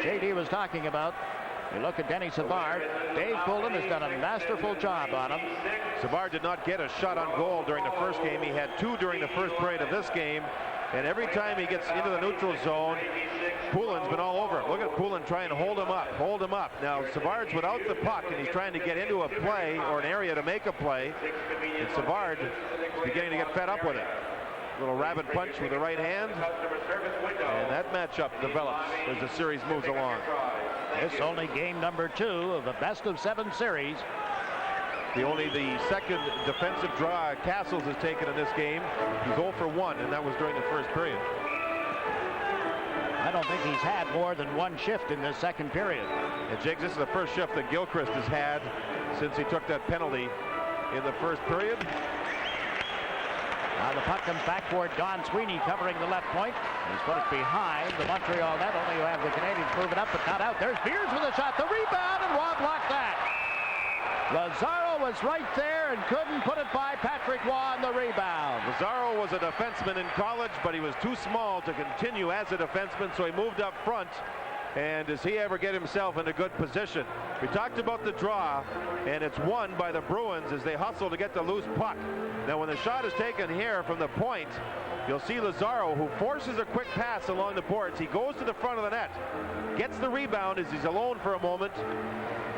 Speaker 1: JD was talking about. You look at Denny Savard. Dave Poulin has done a masterful job on him.
Speaker 2: Savard did not get a shot on goal during the first game. He had 2 during the first period of this game. And every time he gets into the neutral zone, Poulin's been all over him. Look at Poulin trying to hold him up. Now, Savard's without the puck, and he's trying to get into a play or an area to make a play. And Savard is beginning to get fed up with it. Little rabbit punch with the right hand. And that matchup develops as the series moves along.
Speaker 1: This only game number 2 of a best-of-7 series.
Speaker 2: the second defensive draw Castles has taken in this game. He's 0 for 1, and that was during the first period.
Speaker 1: I don't think he's had more than one shift in this second period.
Speaker 2: And Jiggs, this is the first shift that Gilchrist has had since he took that penalty in the first period.
Speaker 1: Now the puck comes back toward Don Sweeney covering the left point. He's put it behind the Montreal net. Only you have the Canadians moving up but not out. There's Beers with a shot. The rebound, and Roy blocked that. Lazaro was right there and couldn't put it by Patrick Waugh on the rebound.
Speaker 2: Lazaro was a defenseman in college, but he was too small to continue as a defenseman, so he moved up front. And does he ever get himself in a good position? We talked about the draw, and it's won by the Bruins as they hustle to get the loose puck. Now when the shot is taken here from the point, you'll see Lazaro, who forces a quick pass along the boards. He goes to the front of the net, gets the rebound as he's alone for a moment,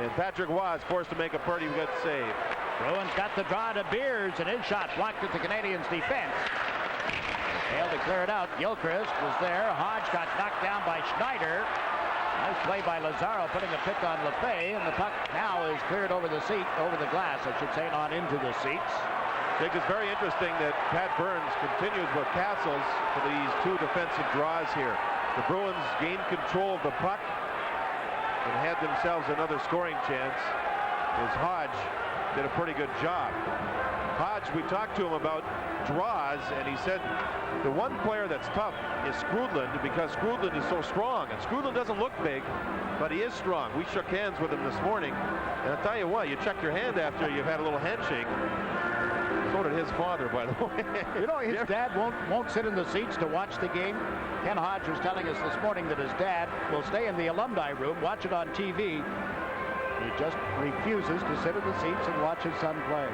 Speaker 2: and Patrick Waugh is forced to make a pretty good save.
Speaker 1: Bruins got the draw to Beers, and his shot blocked at the Canadians' defense. Failed to clear it out. Gilchrist was there. Hodge got knocked down by Schneider. Nice play by Lazaro, putting a pick on Lefebvre, and the puck now is cleared over the seat, over the glass, I should say, not into the seats.
Speaker 2: I think it's very interesting that Pat Burns continues with Castles for these two defensive draws here. The Bruins gained control of the puck and had themselves another scoring chance as Hodge did a pretty good job. Hodge, we talked to him about draws, and he said the one player that's tough is Skrudland, because Skrudland is so strong, and Skrudland doesn't look big, but he is strong. We shook hands with him this morning, and I'll tell you what, you check your hand after you've had a little handshake. So did his father, by the way.
Speaker 1: You know, his dad won't sit in the seats to watch the game. Ken Hodge was telling us this morning that his dad will stay in the alumni room, watch it on TV. He just refuses to sit in the seats and watch his son play.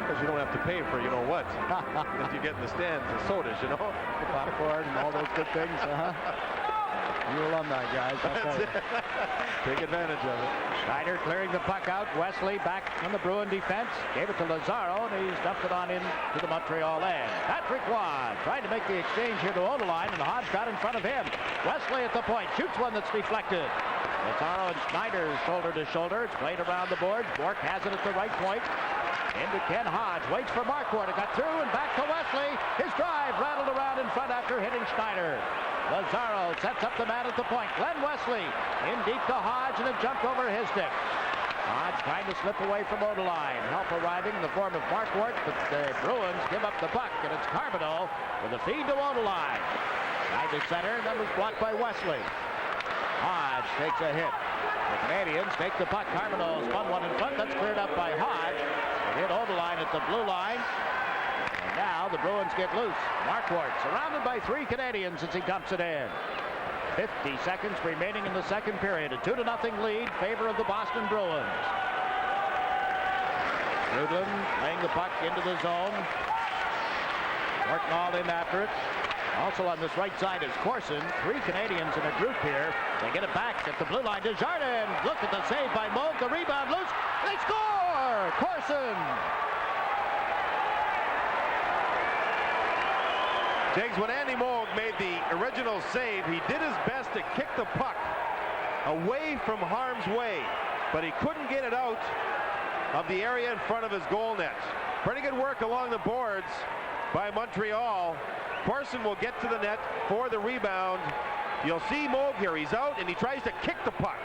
Speaker 2: Because you don't have to pay for you know what. If you get in the stands, the sodas, you know.
Speaker 1: The popcorn and all those good things, You alumni guys, I'll tell you.
Speaker 2: Take advantage of it.
Speaker 1: Schneider clearing the puck out. Wesley back on the Bruin defense. Gave it to Lazaro, and he's dumped it on in to the Montreal end. Patrick Waugh trying to make the exchange here to Odeline, and Hodge got in front of him. Wesley at the point. Shoots one that's deflected. Lazaro and Schneider shoulder to shoulder. It's played around the boards. Bork has it at the right point. Into Ken Hodge. Waits for Marquardt. It got through and back to Wesley. His drive rattled around in front after hitting Schneider. Lazaro sets up the man at the point. Glenn Wesley in deep to Hodge, and it jumped over his stick. Hodge trying to slip away from Odeline. Help arriving in the form of Marquardt, but the Bruins give up the puck, and it's Carbonneau with a feed to Odeline. Side to center, and that was blocked by Wesley. Hodge takes a hit. The Canadians take the puck. Carbonneau spun one in front. That's cleared up by Hodge. It hit Odeline at the blue line. Now the Bruins get loose. Marquardt surrounded by 3 Canadians as he dumps it in. 50 seconds remaining in the second period. A 2-0 lead, favor of the Boston Bruins. Rudlin laying the puck into the zone. Working all in after it. Also on this right side is Corson. 3 Canadians in a group here. They get it back at the blue line. Desjardins. Look at the save by Moog. The rebound loose. They score! Corson.
Speaker 2: Jiggs, when Andy Moog made the original save, he did his best to kick the puck away from harm's way, but he couldn't get it out of the area in front of his goal net. Pretty good work along the boards by Montreal. Corson will get to the net for the rebound. You'll see Moog here. He's out, and he tries to kick the puck.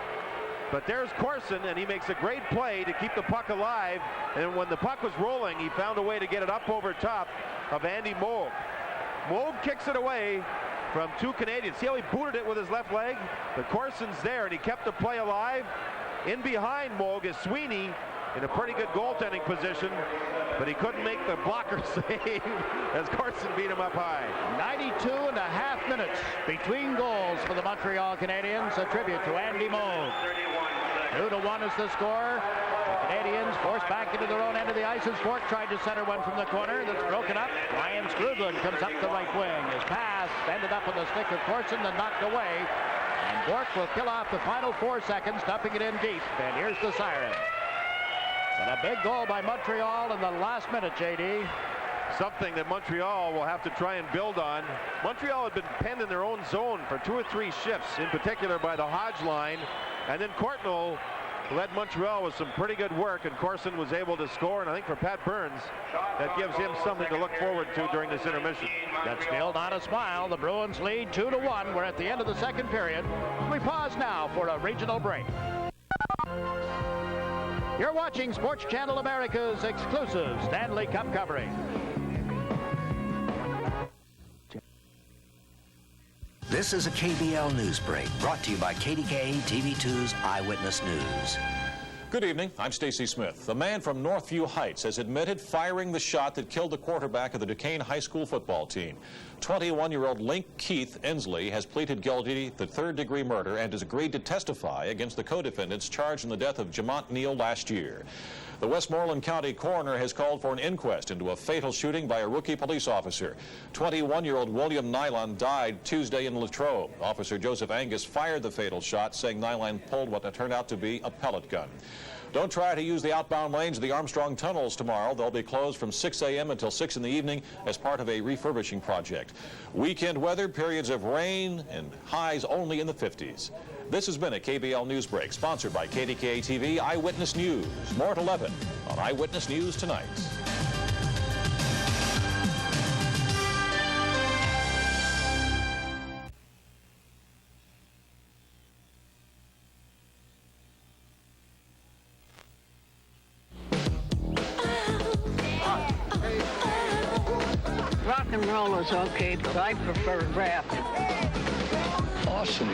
Speaker 2: But there's Corson, and he makes a great play to keep the puck alive. And when the puck was rolling, he found a way to get it up over top of Andy Moog. Moog kicks it away from 2 Canadians. See how he booted it with his left leg? But Corson's there, and he kept the play alive. In behind Moog is Sweeney in a pretty good goaltending position, but he couldn't make the blocker save as Corson beat him up high.
Speaker 1: 92.5 minutes between goals for the Montreal Canadiens. A tribute to Andy Moog. 2-1 is the score. The Canadians forced back into their own end of the ice as Bork tried to center one from the corner. That's broken up. Ryan Skrudland comes up the right wing. His pass ended up on the stick of Corson, then knocked away. And Bork will kill off the final 4 seconds, dumping it in deep. And here's the siren. And a big goal by Montreal in the last minute, JD.
Speaker 2: Something that Montreal will have to try and build on. Montreal had been penned in their own zone for 2 or 3 shifts, in particular by the Hodge line. And then Courtnall led Montreal with some pretty good work, and Corson was able to score. And I think for Pat Burns, that gives him something to look forward to during this intermission.
Speaker 1: That's still not a smile. The Bruins lead 2-1. We're at the end of the second period. We pause now for a regional break. You're watching Sports Channel America's exclusive Stanley Cup coverage.
Speaker 11: This is a KBL News Break brought to you by KDKA TV2's Eyewitness News.
Speaker 12: Good evening. I'm Stacy Smith. The man from Northview Heights has admitted firing the shot that killed the quarterback of the Duquesne High School football team. 21-year-old Link Keith Ensley has pleaded guilty to third-degree murder and has agreed to testify against the co-defendants charged in the death of Jamont Neal last year. The Westmoreland County coroner has called for an inquest into a fatal shooting by a rookie police officer. 21-year-old William Nyland died Tuesday in Latrobe. Officer Joseph Angus fired the fatal shot, saying Nyland pulled what turned out to be a pellet gun. Don't try to use the outbound lanes of the Armstrong tunnels tomorrow. They'll be closed from 6 a.m. until 6 in the evening as part of a refurbishing project. Weekend weather, periods of rain, and highs only in the 50s. This has been a KBL News Break, sponsored by KDKA TV Eyewitness News. More at 11 on Eyewitness News Tonight.
Speaker 13: Rock and roll is okay, but I prefer rap.
Speaker 14: Awesome.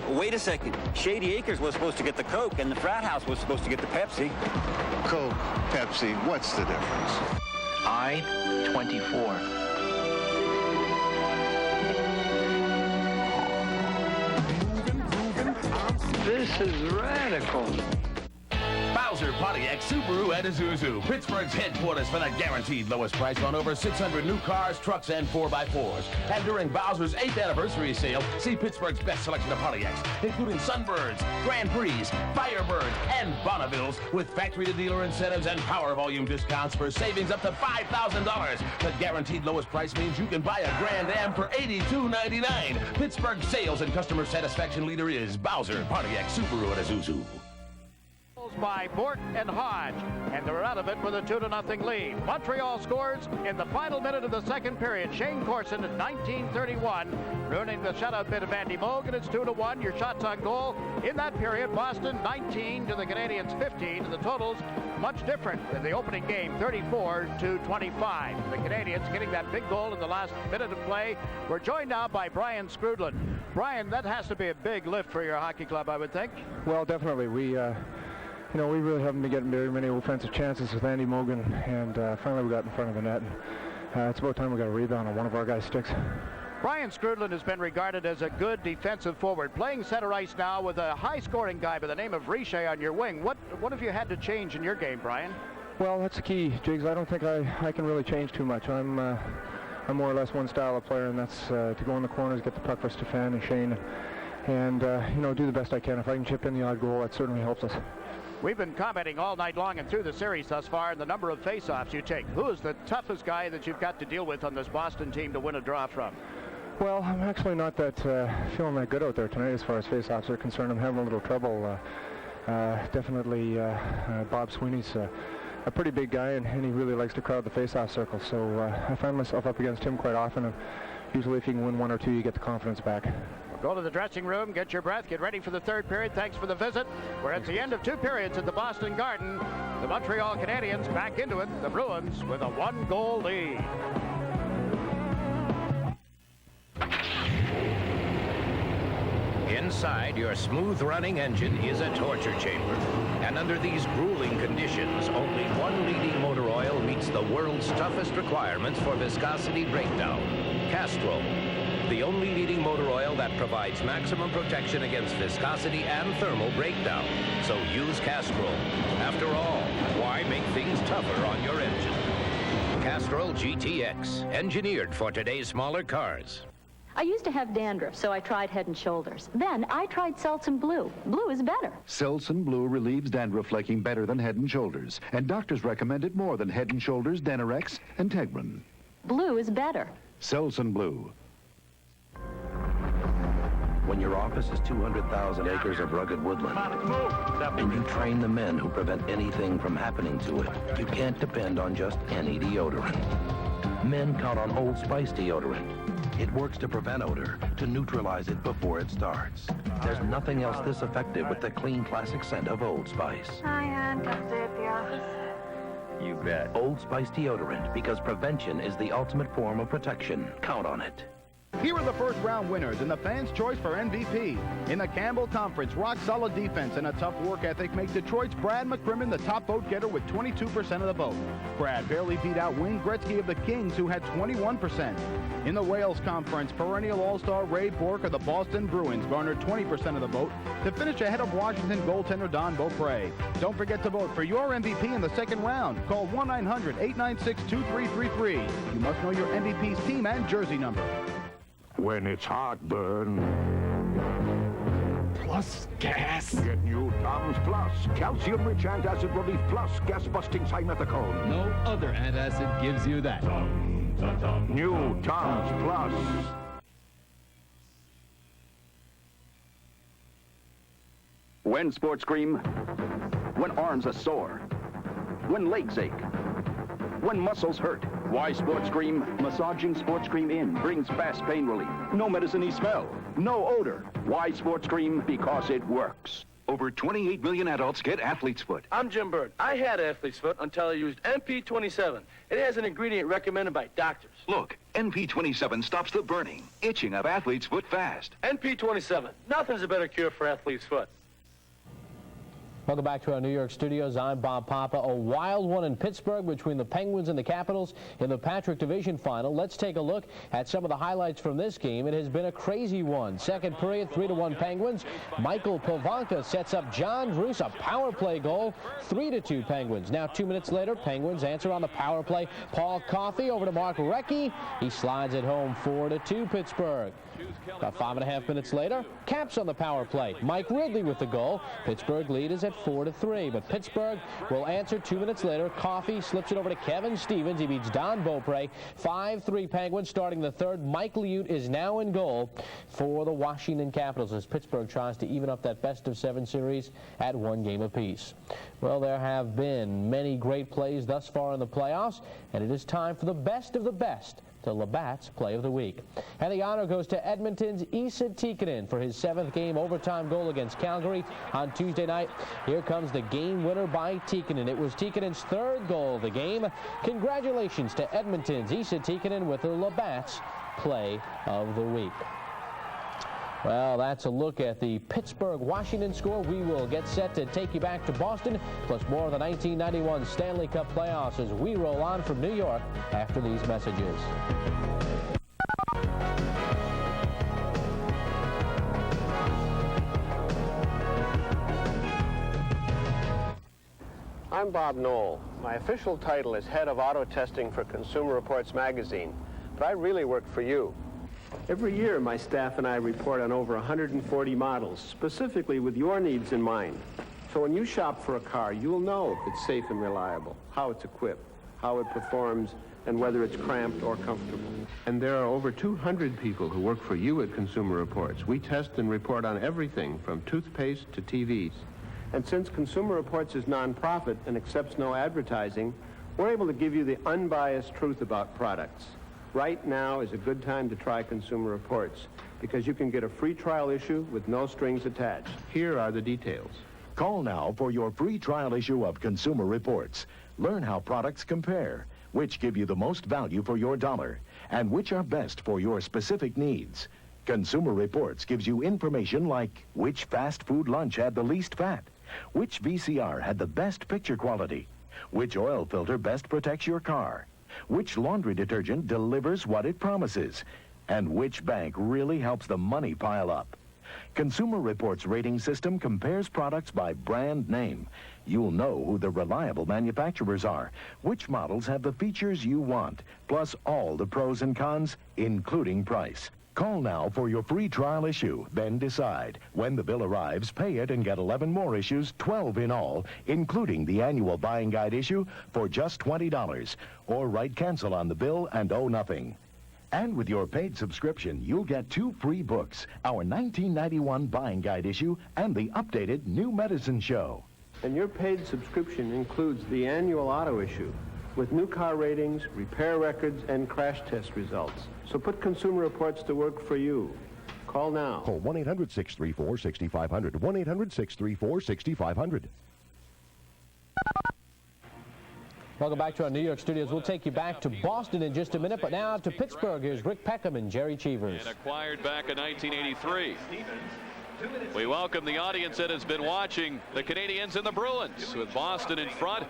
Speaker 14: Wait a second. Shady Acres was supposed to get the Coke, and the frat house was supposed to get the Pepsi.
Speaker 15: Coke, Pepsi, what's the difference?
Speaker 16: I-24.
Speaker 13: This is radical.
Speaker 17: Bowser Pontiac Subaru at Isuzu, Pittsburgh's headquarters for the guaranteed lowest price on over 600 new cars, trucks, and 4x4s. And during Bowser's 8th anniversary sale, see Pittsburgh's best selection of Pontiacs, including Sunbirds, Grand Prix, Firebirds, and Bonnevilles, with factory-to-dealer incentives and power volume discounts for savings up to $5,000. The guaranteed lowest price means you can buy a Grand Am for $82.99. Pittsburgh's sales and customer satisfaction leader is Bowser Pontiac Subaru at Isuzu.
Speaker 1: By Bort and Hodge, and they're out of it with a 2-0 lead. Montreal scores in the final minute of the second period. Shane Corson at 19:31, ruining the shutout bid of Andy Moog, and it's 2-1. Your shots on goal in that period. Boston 19 to the Canadiens 15, and the totals much different than the opening game, 34-25. The Canadiens getting that big goal in the last minute of play. We're joined now by Brian Scrudlin. Brian, that has to be a big lift for your hockey club, I would think.
Speaker 18: Well, definitely. We really haven't been getting very many offensive chances with Andy Mogan, and finally we got in front of the net. And, it's about time we got a rebound on one of our guys' sticks.
Speaker 1: Brian Scrudlin has been regarded as a good defensive forward, playing center ice now with a high-scoring guy by the name of Richer on your wing. What have you had to change in your game, Brian?
Speaker 18: Well, that's the key, Jigs. I don't think I can really change too much. I'm more or less one style of player, and that's to go in the corners, get the puck for Stefan and Shane, and do the best I can. If I can chip in the odd goal, that certainly helps us.
Speaker 1: We've been commenting all night long and through the series thus far on the number of face-offs you take. Who is the toughest guy that you've got to deal with on this Boston team to win a draw from?
Speaker 18: Well, I'm actually not feeling that good out there tonight as far as face-offs are concerned. I'm having a little trouble. Definitely Bob Sweeney's a pretty big guy, and he really likes to crowd the face-off circle. So I find myself up against him quite often, and usually if you can win one or two, you get the confidence back.
Speaker 1: Go to the dressing room, get your breath, get ready for the third period. Thanks for the visit. We're at the end of 2 periods at the Boston Garden. The Montreal Canadiens back into it. The Bruins with a 1-goal lead.
Speaker 19: Inside your smooth-running engine is a torture chamber. And under these grueling conditions, only one leading motor oil meets the world's toughest requirements for viscosity breakdown: Castrol. The only leading motor oil that provides maximum protection against viscosity and thermal breakdown. So use Castrol. After all, why make things tougher on your engine? Castrol GTX, engineered for today's smaller cars.
Speaker 20: I used to have dandruff, so I tried Head & Shoulders. Then I tried Selsun Blue. Blue is better.
Speaker 21: Selsun Blue relieves dandruff flaking better than Head & Shoulders, and doctors recommend it more than Head & Shoulders, Denerex, and Tegrin.
Speaker 20: Blue is better.
Speaker 21: Selsun Blue.
Speaker 16: When your office is 200,000 acres of rugged woodland, and you train the men who prevent anything from happening to it, you can't depend on just any deodorant. Men count on Old Spice deodorant. It works to prevent odor, to neutralize it before it starts. There's nothing else this effective with the clean classic scent of Old Spice.
Speaker 22: Hi, Aunt. Come stay at the office.
Speaker 16: You bet. Old Spice deodorant, because prevention is the ultimate form of protection. Count on it.
Speaker 23: Here are the first round winners and the fans' choice for MVP. In the Campbell Conference, rock-solid defense and a tough work ethic make Detroit's Brad McCrimmon the top vote getter with 22% of the vote. Brad barely beat out Wayne Gretzky of the Kings, who had 21%. In the Wales Conference, perennial all-star Ray Bourque of the Boston Bruins garnered 20% of the vote to finish ahead of Washington goaltender Don Beaupre. Don't forget to vote for your MVP in the second round. Call 1-900-896-2333. You must know your MVP's team and jersey number.
Speaker 24: When it's heartburn plus gas, get new Tom's Plus. Calcium-rich antacid relief plus gas-busting simethicone.
Speaker 25: No other antacid gives you that.
Speaker 24: New Tom's Plus.
Speaker 26: When sports cream, when arms are sore, when legs ache, when muscles hurt. Why Sports Cream? Massaging Sports Cream in brings fast pain relief. No medicine-y smell, no odor. Why Sports Cream? Because it works.
Speaker 24: Over 28 million adults get athlete's foot.
Speaker 10: I'm Jim Bird. I had athlete's foot until I used NP27. It has an ingredient recommended by doctors.
Speaker 24: Look, NP27 stops the burning, itching of athlete's foot fast.
Speaker 10: NP27. Nothing's a better cure for athlete's foot.
Speaker 6: Welcome back to our New York studios. I'm Bob Papa. A wild one in Pittsburgh between the Penguins and the Capitals in the Patrick Division Final. Let's take a look at some of the highlights from this game. It has been a crazy one. Second period, 3-1 Penguins. Michael Povanka sets up John Druce, a power play goal, 3-2 Penguins. Now 2 minutes later, Penguins answer on the power play. Paul Coffey over to Mark Recchi. He slides it home, 4-2 Pittsburgh. About 5.5 minutes later, Caps on the power play. Mike Ridley with the goal. Pittsburgh lead is at 4-3, but Pittsburgh will answer 2 minutes later. Coffey slips it over to Kevin Stevens. He beats Don Beaupre. 5-3 Penguins starting the third. Mike Liut is now in goal for the Washington Capitals as Pittsburgh tries to even up that best-of-7 series at 1 game apiece. Well, there have been many great plays thus far in the playoffs, and it is time for the best of the best to Labatt's Play of the Week. And the honor goes to Edmonton's Esa Tikkanen for his 7th game overtime goal against Calgary on Tuesday night. Here comes the game winner by Tikkanen. It was Tikkanen's 3rd goal of the game. Congratulations to Edmonton's Esa Tikkanen with the Labatt's Play of the Week. Well, that's a look at the Pittsburgh-Washington score. We will get set to take you back to Boston, plus more of the 1991 Stanley Cup playoffs as we roll on from New York after these messages.
Speaker 27: I'm Bob Knoll. My official title is Head of Auto Testing for Consumer Reports magazine, but I really work for you. Every year, my staff and I report on over 140 models, specifically with your needs in mind. So when you shop for a car, you'll know if it's safe and reliable, how it's equipped, how it performs, and whether it's cramped or comfortable. And there are over 200 people who work for you at Consumer Reports. We test and report on everything from toothpaste to TVs. And since Consumer Reports is nonprofit and accepts no advertising, we're able to give you the unbiased truth about products. Right now is a good time to try Consumer Reports because you can get a free trial issue with no strings attached. Here are the details.
Speaker 28: Call now for your free trial issue of Consumer Reports. Learn how products compare, which give you the most value for your dollar, and which are best for your specific needs. Consumer Reports gives you information like which fast food lunch had the least fat, which VCR had the best picture quality, which oil filter best protects your car, which laundry detergent delivers what it promises, and which bank really helps the money pile up. Consumer Reports rating system compares products by brand name. You'll know who the reliable manufacturers are, which models have the features you want, plus all the pros and cons, including price. Call now for your free trial issue, then decide. When the bill arrives, pay it and get 11 more issues, 12 in all, including the annual buying guide issue, for just $20. Or write cancel on the bill and owe nothing. And with your paid subscription, you'll get 2 free books, our 1991 Buying Guide issue and the updated New Medicine Show.
Speaker 27: And your paid subscription includes the annual auto issue with new car ratings, repair records, and crash test results. So put Consumer Reports to work for you. Call now.
Speaker 2: Call 1-800-634-6500. 1-800-634-6500.
Speaker 6: Welcome back to our New York studios. We'll take you back to Boston in just a minute, but now to Pittsburgh. Here's Rick Peckham and Jerry Cheevers.
Speaker 3: And acquired back in 1983. We welcome the audience that has been watching the Canadiens and the Bruins with Boston in front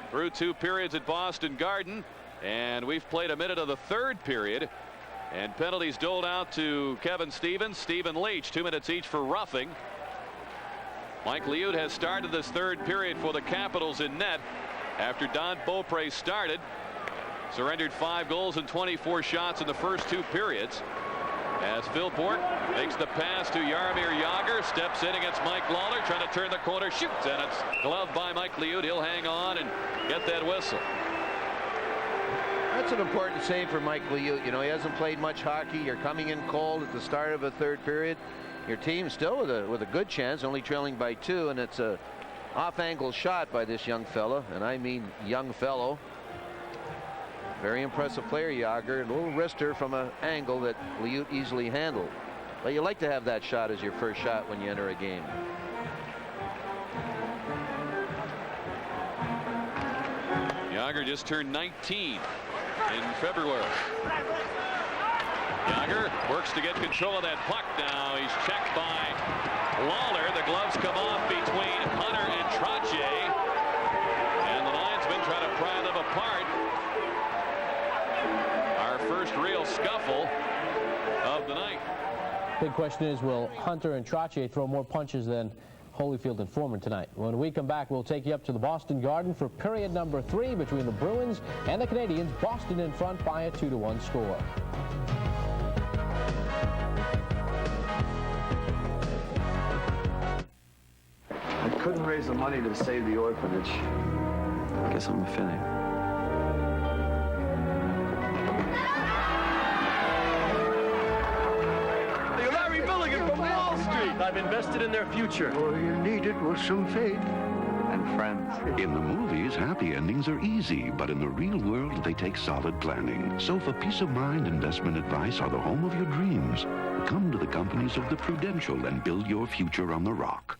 Speaker 3: through 2 periods at Boston Garden. And we've played a minute of the 3rd period. And penalties doled out to Kevin Stevens, Stephen Leach, 2 minutes each for roughing. Mike Liut has started this 3rd period for the Capitals in net after Don Beaupre started. Surrendered 5 goals and 24 shots in the first 2 periods. As Phil Bourque makes the pass to Jaromir Jagr, steps in against Mike Lawler, trying to turn the corner, shoots, and it's gloved by Mike Liut. He'll hang on and get that whistle.
Speaker 4: That's an important save for Mike Liut. You know, he hasn't played much hockey. You're coming in cold at the start of a 3rd period. Your team still with a good chance, only trailing by 2, and it's a off-angle shot by this young fellow, and I mean young fellow. Very impressive player, Jagr. A little wrister from an angle that Liut easily handled. But you like to have that shot as your first shot when you enter a game.
Speaker 3: Jagr just turned 19 in February. Jagr works to get control of that puck now. He's checked by Lawler. The gloves come off between Hunter and Trottier. And the linesmen try to pry them apart. Our first real scuffle of the night.
Speaker 6: Big question is, will Hunter and Trottier throw more punches than Holyfield and Foreman tonight? When we come back, we'll take you up to the Boston Garden for period number 3 between the Bruins and the Canadiens. Boston in front by a 2-1 score.
Speaker 5: I couldn't raise the money to save the orphanage. I guess I'm a failure.
Speaker 10: Larry Milligan from Wall Street. I've invested in their future.
Speaker 15: All you needed was some faith.
Speaker 5: And friends.
Speaker 21: In the movies, happy endings are easy, but in the real world, they take solid planning. So for peace of mind, investment advice are the home of your dreams. Come to the companies of the Prudential and build your future on the rock.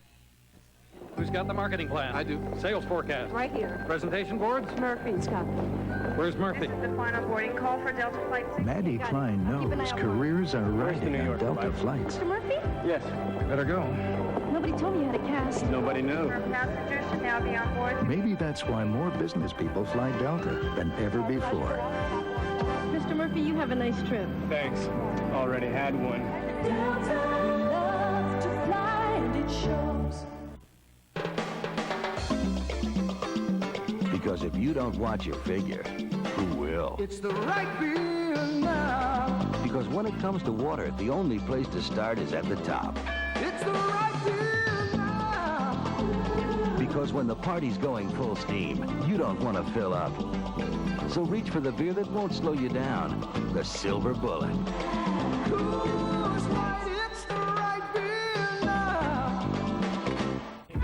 Speaker 7: Who's got the marketing plan?
Speaker 5: I do.
Speaker 7: Sales forecast?
Speaker 22: Right here.
Speaker 7: Presentation boards?
Speaker 22: Murphy's got them.
Speaker 7: Where's Murphy?
Speaker 22: This is the final boarding call for Delta Flight 6.
Speaker 28: Maddie Klein knows careers are riding on Delta flights.
Speaker 22: Mr. Murphy?
Speaker 5: Yes.
Speaker 7: Better go.
Speaker 22: Nobody told me you had a cast.
Speaker 5: Nobody knew.
Speaker 22: Our passengers should now be on board.
Speaker 28: Maybe that's why more business people fly Delta than ever before.
Speaker 22: Mr. Murphy, you have a nice trip.
Speaker 5: Thanks. Already had one.
Speaker 22: Delta loves to fly and it shows.
Speaker 28: Because if you don't watch your figure, who will?
Speaker 22: It's the right beer now.
Speaker 28: Because when it comes to water, the only place to start is at the top.
Speaker 22: It's the right beer now.
Speaker 28: Because when the party's going full steam, you don't want to fill up. So reach for the beer that won't slow you down. The Silver Bullet.
Speaker 22: Coors Light, it's the right beer now.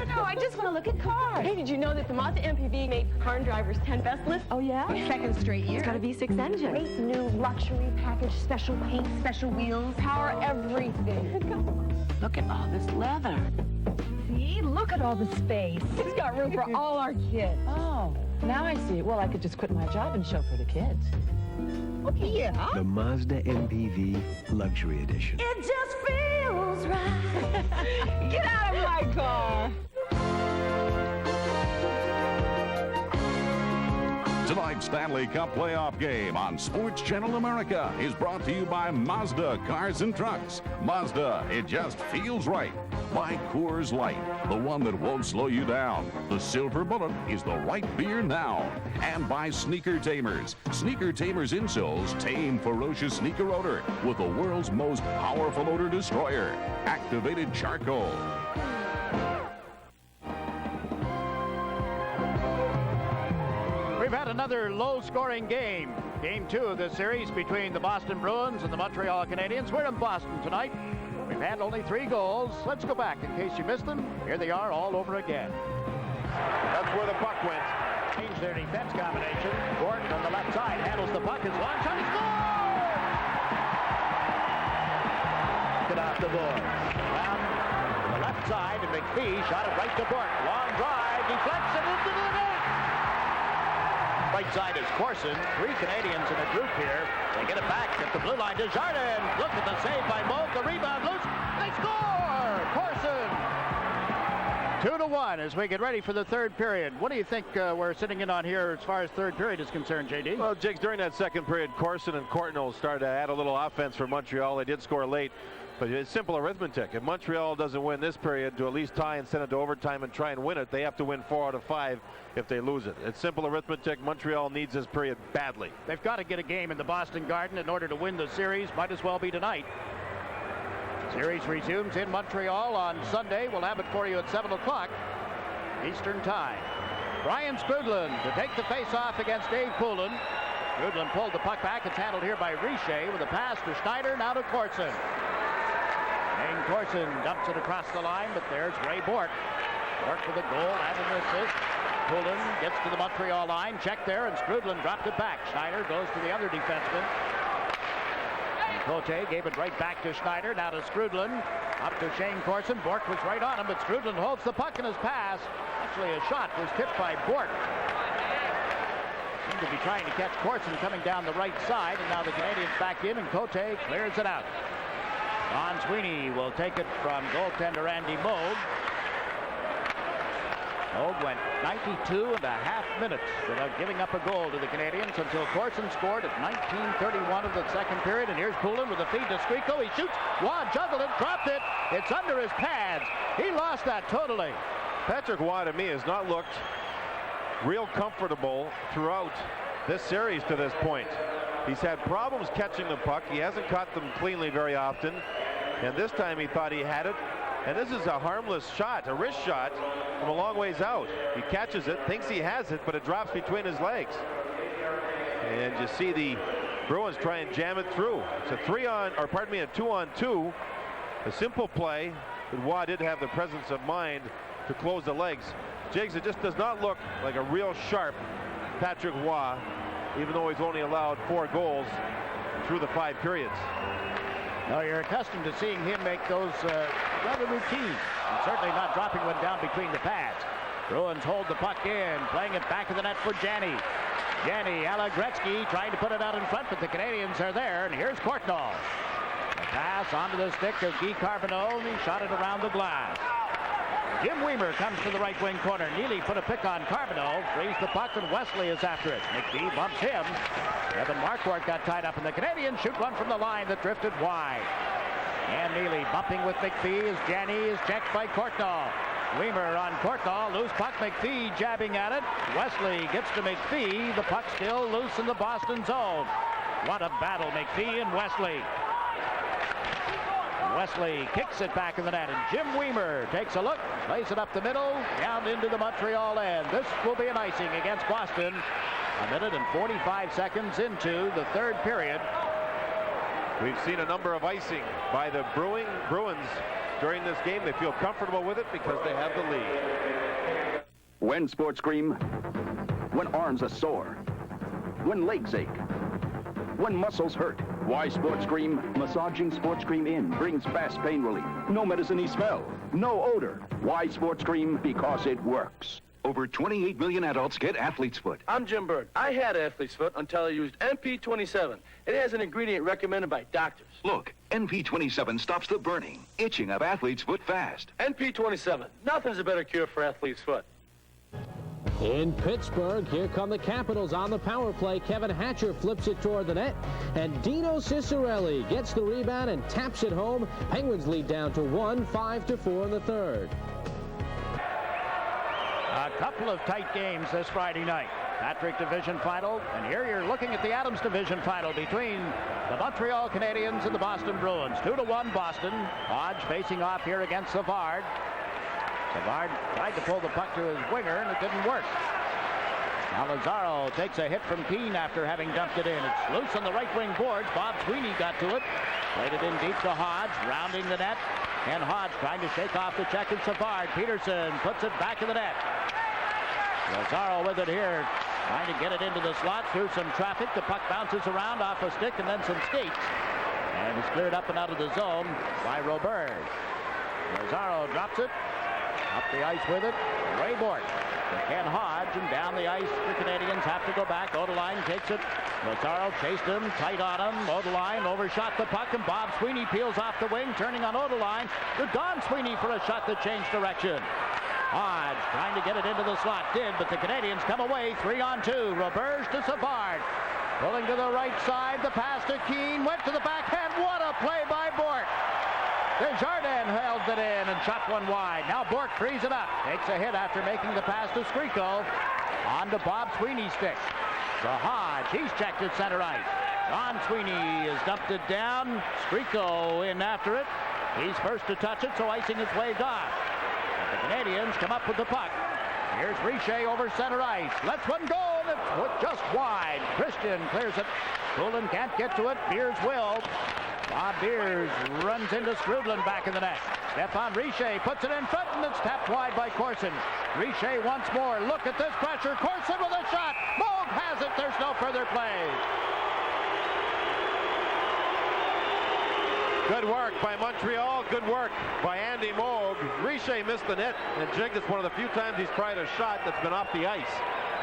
Speaker 8: No, I just want to look at cars. Hey, did you know that the Mazda MPV made Car and Driver's 10 Best list? Oh, yeah? Second straight year. It's got a V6 engine. Great new luxury package, special paint, special wheels, power, everything. Look at all this leather. See? Look at all the space. It's got room for all our kids.
Speaker 9: Oh, now I see. Well, I could just quit my job and chauffeur the kids.
Speaker 8: Okay, yeah.
Speaker 28: The Mazda MPV Luxury Edition.
Speaker 8: It just feels right. Get out of my car.
Speaker 11: Tonight's Stanley Cup playoff game on Sports Channel America is brought to you by Mazda Cars and Trucks. Mazda, it just feels right. By Coors Light, the one that won't slow you down. The Silver Bullet is the right beer now. And by Sneaker Tamers. Sneaker Tamers insoles tame ferocious sneaker odor with the world's most powerful odor destroyer, activated charcoal.
Speaker 1: We've had a another low-scoring game. Game 2 of this series between the Boston Bruins and the Montreal Canadiens. We're in Boston tonight. We've had only 3 goals. Let's go back in case you missed them. Here they are all over again.
Speaker 12: That's where the puck went.
Speaker 1: Change their defense combination. Gordon on the left side handles the puck. His long shot. He scores! Get off the board. Down the left side, and McPhee shot it right to Bork. Long drive, deflects it into the net. Right side is Corson. 3 Canadians in a group here. They get it back at the blue line to Jardin. Look at the save by Moog. The rebound loose. They score! Corson! 2-1 as we get ready for the third period. What do you think we're sitting in on here as far as third period is concerned, JD?
Speaker 12: Well, Jigs, during that second period, Corson and Courtnall started to add a little offense for Montreal. They did score late, but it's simple arithmetic. If Montreal doesn't win this period to at least tie and send it to overtime and try and win it, they have to win 4 out of 5 if they lose it. It's simple arithmetic. Montreal needs this period badly.
Speaker 1: They've got to get a game in the Boston Garden in order to win the series. Might as well be tonight. Series resumes in Montreal on Sunday. We'll have it for you at 7 o'clock Eastern Time. Brian Skrudland to take the face-off against Dave Poulin. Skrudland pulled the puck back. It's handled here by Richer with a pass to Schneider, now to Corson. Dane Corson dumps it across the line, but there's Ray Bork. Bork with a goal and an assist. Poulin gets to the Montreal line, checked there, and Skrudland dropped it back. Schneider goes to the other defenseman. Cote gave it right back to Schneider, now to Skrudland, up to Shane Corson. Bork was right on him, but Skrudland holds the puck in his pass. Actually, a shot was tipped by Bork. Seemed to be trying to catch Corson coming down the right side, and now the Canadians back in, and Cote clears it out. Don Sweeney will take it from goaltender Andy Moog. Moog went 92 and a half minutes without giving up a goal to the Canadians until Corson scored at 19:31 of the second period. And here's Poulin with a feed to Skriko. He shoots. Waugh juggled it, dropped it. It's under his pads. He lost that totally.
Speaker 12: Patrick Waugh, to me, has not looked real comfortable throughout this series to this point. He's had problems catching the puck. He hasn't caught them cleanly very often. And this time he thought he had it. And this is a harmless shot, a wrist shot from a long ways out. He catches it, thinks he has it, but it drops between his legs. And you see the Bruins try and jam it through. It's a 2-on-2. A simple play, but Waugh did have the presence of mind to close the legs. Jigs, it just does not look like a real sharp Patrick Waugh, even though he's only allowed 4 goals through the 5 periods.
Speaker 1: Now you're accustomed to seeing him make those rather routine, and certainly not dropping one down between the pads. Bruins hold the puck in, playing it back of the net for Janney. Janney, a la Gretzky, trying to put it out in front, but the Canadians are there, and here's Courtnall. A pass onto the stick of Guy Carbonneau, and he shot it around the glass. Jim Weimer comes to the right wing corner. Neely put a pick on Carbonneau, frees the puck, and Wesley is after it. McPhee bumps him. Evan Marquardt got tied up, and the Canadians shoot one from the line that drifted wide. And Neely bumping with McPhee as Janney is checked by Courtnall. Weimer on Courtnall, loose puck, McPhee jabbing at it. Wesley gets to McPhee, the puck still loose in the Boston zone. What a battle, McPhee and Wesley. Wesley kicks it back in the net, and Jim Weimer takes a look, plays it up the middle, down into the Montreal end. This will be an icing against Boston. 1 minute and 45 seconds into the third period.
Speaker 12: We've seen a number of icing by the Bruins during this game. They feel comfortable with it because they have the lead.
Speaker 26: When sports scream, when arms are sore, when legs ache, when muscles hurt. Why Sports Cream? Massaging Sports Cream In brings fast pain relief. No medicine-y smell, no odor. Why Sports Cream? Because it works.
Speaker 21: Over 28 million adults get athlete's foot.
Speaker 10: I'm Jim Bird. I had athlete's foot until I used NP27. It has an ingredient recommended by doctors.
Speaker 21: Look, NP27 stops the burning, itching of athlete's foot fast.
Speaker 10: NP27. Nothing's a better cure for athlete's foot.
Speaker 6: In Pittsburgh, here come the Capitals on the power play. Kevin Hatcher flips it toward the net, and Dino Ciccarelli gets the rebound and taps it home. Penguins lead down to 1, 5-4 in the third.
Speaker 1: A couple of tight games this Friday night. Patrick Division final, and here you're looking at the Adams Division final between the Montreal Canadiens and the Boston Bruins. 2-1 Boston. Hodge facing off here against Savard. Savard tried to pull the puck to his winger, and it didn't work. Now Lazaro takes a hit from Keene after having dumped it in. It's loose on the right wing boards. Bob Sweeney got to it. Played it in deep to Hodge, rounding the net. And Hodge trying to shake off the check and Savard. Peterson puts it back in the net. Lazaro with it here. Trying to get it into the slot through some traffic. The puck bounces around off a stick and then some skates. And it's cleared up and out of the zone by Robert. Lazaro drops it. Up the ice with it. Ray Bork. Ken Hodge, and down the ice the Canadians have to go back. Odeline takes it. Lazaro chased him, tight on him. Odeline overshot the puck, and Bob Sweeney peels off the wing, turning on Odeline to Don Sweeney for a shot that changed direction. Hodge trying to get it into the slot, did, but the Canadians come away 3-on-2. Roberge to Savard. Pulling to the right side, the pass to Keene, went to the backhand. What a play by Bork. Desjardins held it in and shot one wide. Now Bork frees it up. Takes a hit after making the pass to Skriko. On to Bob Sweeney's stick. To Hodge. He's checked at center ice. Don Sweeney has dumped it down. Skriko in after it. He's first to touch it, so icing is waved off. But the Canadians come up with the puck. Here's Richer over center ice. Lets one go. It's just wide. Christian clears it. Poulin can't get to it. Beers will. Bob Beers runs into Skrudlin back in the net. Stefan Richer puts it in front, and it's tapped wide by Corson. Richer once more. Look at this pressure. Corson with a shot. Moog has it. There's no further play.
Speaker 12: Good work by Montreal. Good work by Andy Moog. Richer missed the net, and Jig is one of the few times he's tried a shot that's been off the ice.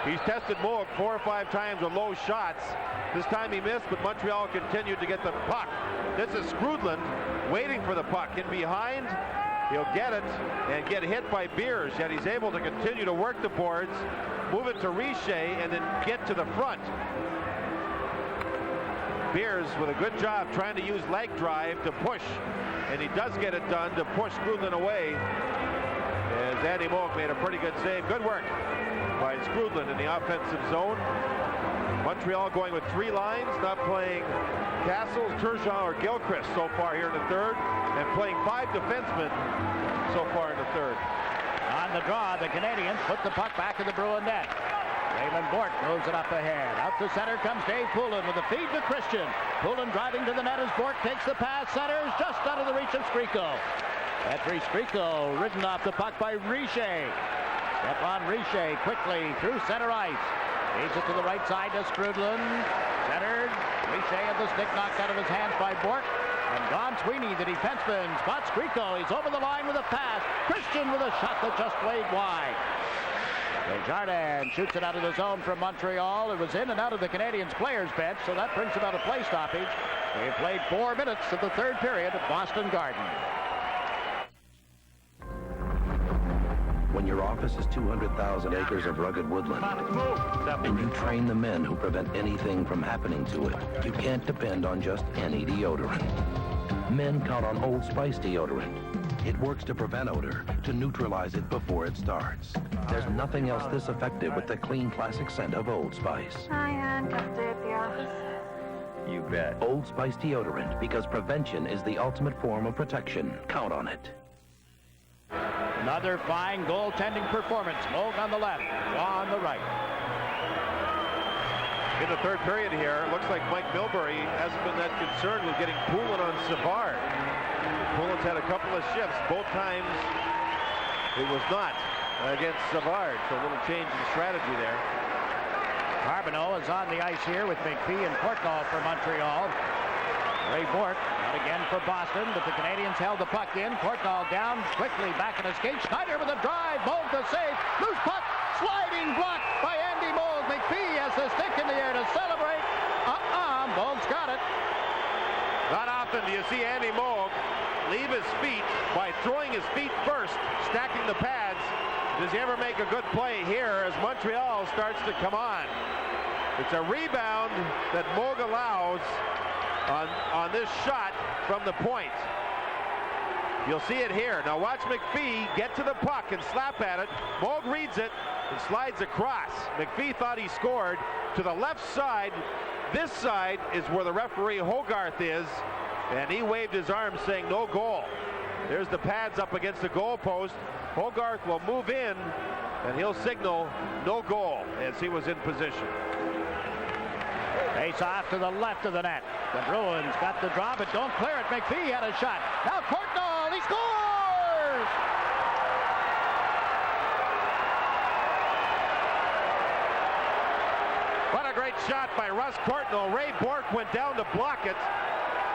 Speaker 12: He's tested Moog 4 or 5 times with low shots. This time he missed, but Montreal continued to get the puck. This is Skrudland waiting for the puck. In behind, he'll get it and get hit by Beers, yet he's able to continue to work the boards, move it to Richer, and then get to the front. Beers with a good job trying to use leg drive to push, and he does get it done to push Skrudland away, as Andy Moog made a pretty good save. Good work by Skrudland in the offensive zone. Montreal going with 3 lines, not playing Castles, Turgeon, or Gilchrist so far here in the third, and playing 5 defensemen so far in the third.
Speaker 1: On the draw, the Canadians put the puck back in the Bruin net. Raymond Bork moves it up ahead. Out to center comes Dave Poulin with a feed to Christian. Poulin driving to the net as Bork takes the pass. Centers just out of the reach of Skriko. Petri Skriko ridden off the puck by Richer. Stefan Richer quickly through center ice. Feeds it to the right side to Skrudlin. Centered. Richer had the stick knocked out of his hands by Bork. And Don Sweeney, the defenseman, spots Skriko. He's over the line with a pass. Christian with a shot that just played wide. Desjardins shoots it out of the zone from Montreal. It was in and out of the Canadiens players bench, so that brings about a play stoppage. They've played 4 minutes of the third period at Boston Garden.
Speaker 13: When your office is 200,000 acres of rugged woodland, and you train the men who prevent anything from happening to it, you can't depend on just any deodorant. Men count on Old Spice deodorant. It works to prevent odor, to neutralize it before it starts. There's nothing else this effective with the clean classic scent of Old Spice.
Speaker 14: Hi, Ann. Got to stay at the office?
Speaker 13: You bet. Old Spice deodorant, because prevention is the ultimate form of protection. Count on it.
Speaker 1: Another fine goaltending performance. Moog on the left, Shaw on the right.
Speaker 12: In the third period here, it looks like Mike Milbury hasn't been that concerned with getting Poulin on Savard. Poulin's had a couple of shifts. Both times it was not against Savard, so a little change in strategy there.
Speaker 1: Carbonneau is on the ice here with McPhee and Courtnall for Montreal. Ray Bork out again for Boston, but the Canadians held the puck in. Courtnall down quickly, back in a skate. Schneider with a drive. Moog to save. Loose puck. Sliding block by Andy Moog. McPhee has the stick in the air to celebrate. Moog's got it.
Speaker 12: Not often do you see Andy Moog leave his feet by throwing his feet first, stacking the pads. Does he ever make a good play here as Montreal starts to come on? It's a rebound that Moog allows on this shot from the point. You'll see it here. Now watch McPhee get to the puck and slap at it. Moog reads it and slides across. McPhee thought he scored to the left side. This side is where the referee Hogarth is, and he waved his arm saying no goal. There's the pads up against the goal post. Hogarth will move in and he'll signal no goal as he was in position.
Speaker 1: Face off to the left of the net. The Bruins got the draw, but don't clear it. McPhee had a shot. Now Courtnall, he scores!
Speaker 12: What a great shot by Russ Courtnall. Ray Bourque went down to block it,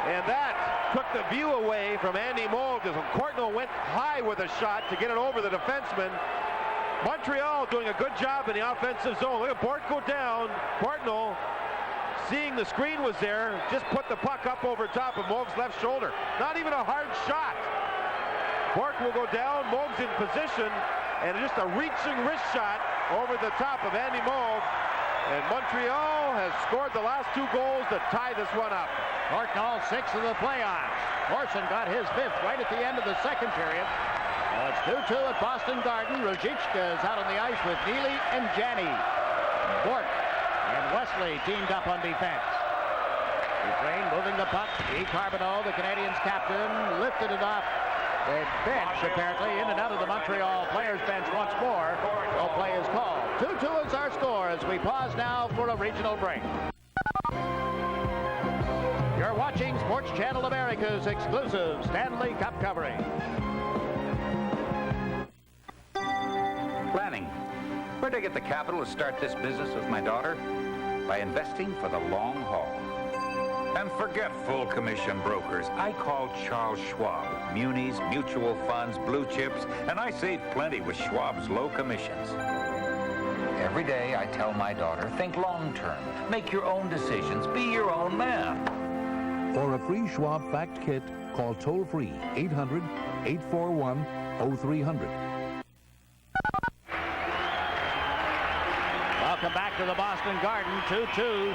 Speaker 12: and that took the view away from Andy Moog as Courtnall went high with a shot to get it over the defenseman. Montreal doing a good job in the offensive zone. Look at Bourque go down. Courtnall, seeing the screen was there, just put the puck up over top of Moog's left shoulder. Not even a hard shot. Bourque will go down. Moog's in position, and just a reaching wrist shot over the top of Andy Moog. And Montreal has scored the last 2 goals to tie this one up.
Speaker 1: Courtnall, 6th of the playoffs. Orson got his 5th right at the end of the second period. Now it's 2-2 at Boston Garden. Ruzicka is out on the ice with Neely and Janney. Bourque and Wesley teamed up on defense. Ukraine moving the puck. E. Carbonneau, the Canadiens captain, lifted it off the bench, apparently, in and out of the Montreal players' bench once more. No play is called. 2-2 is our score as we pause now for a regional break. You're watching Sports Channel America's exclusive Stanley Cup coverage.
Speaker 16: Planning. Where'd I get the capital to start this business with my daughter? By investing for the long haul. And forget full commission brokers. I called Charles Schwab. Munis, mutual funds, blue chips, and I saved plenty with Schwab's low commissions. Every day I tell my daughter, think long term. Make your own decisions. Be your own man.
Speaker 17: For a free Schwab Fact Kit, call toll-free 800-841-0300.
Speaker 1: Welcome back to the Boston Garden. 2-2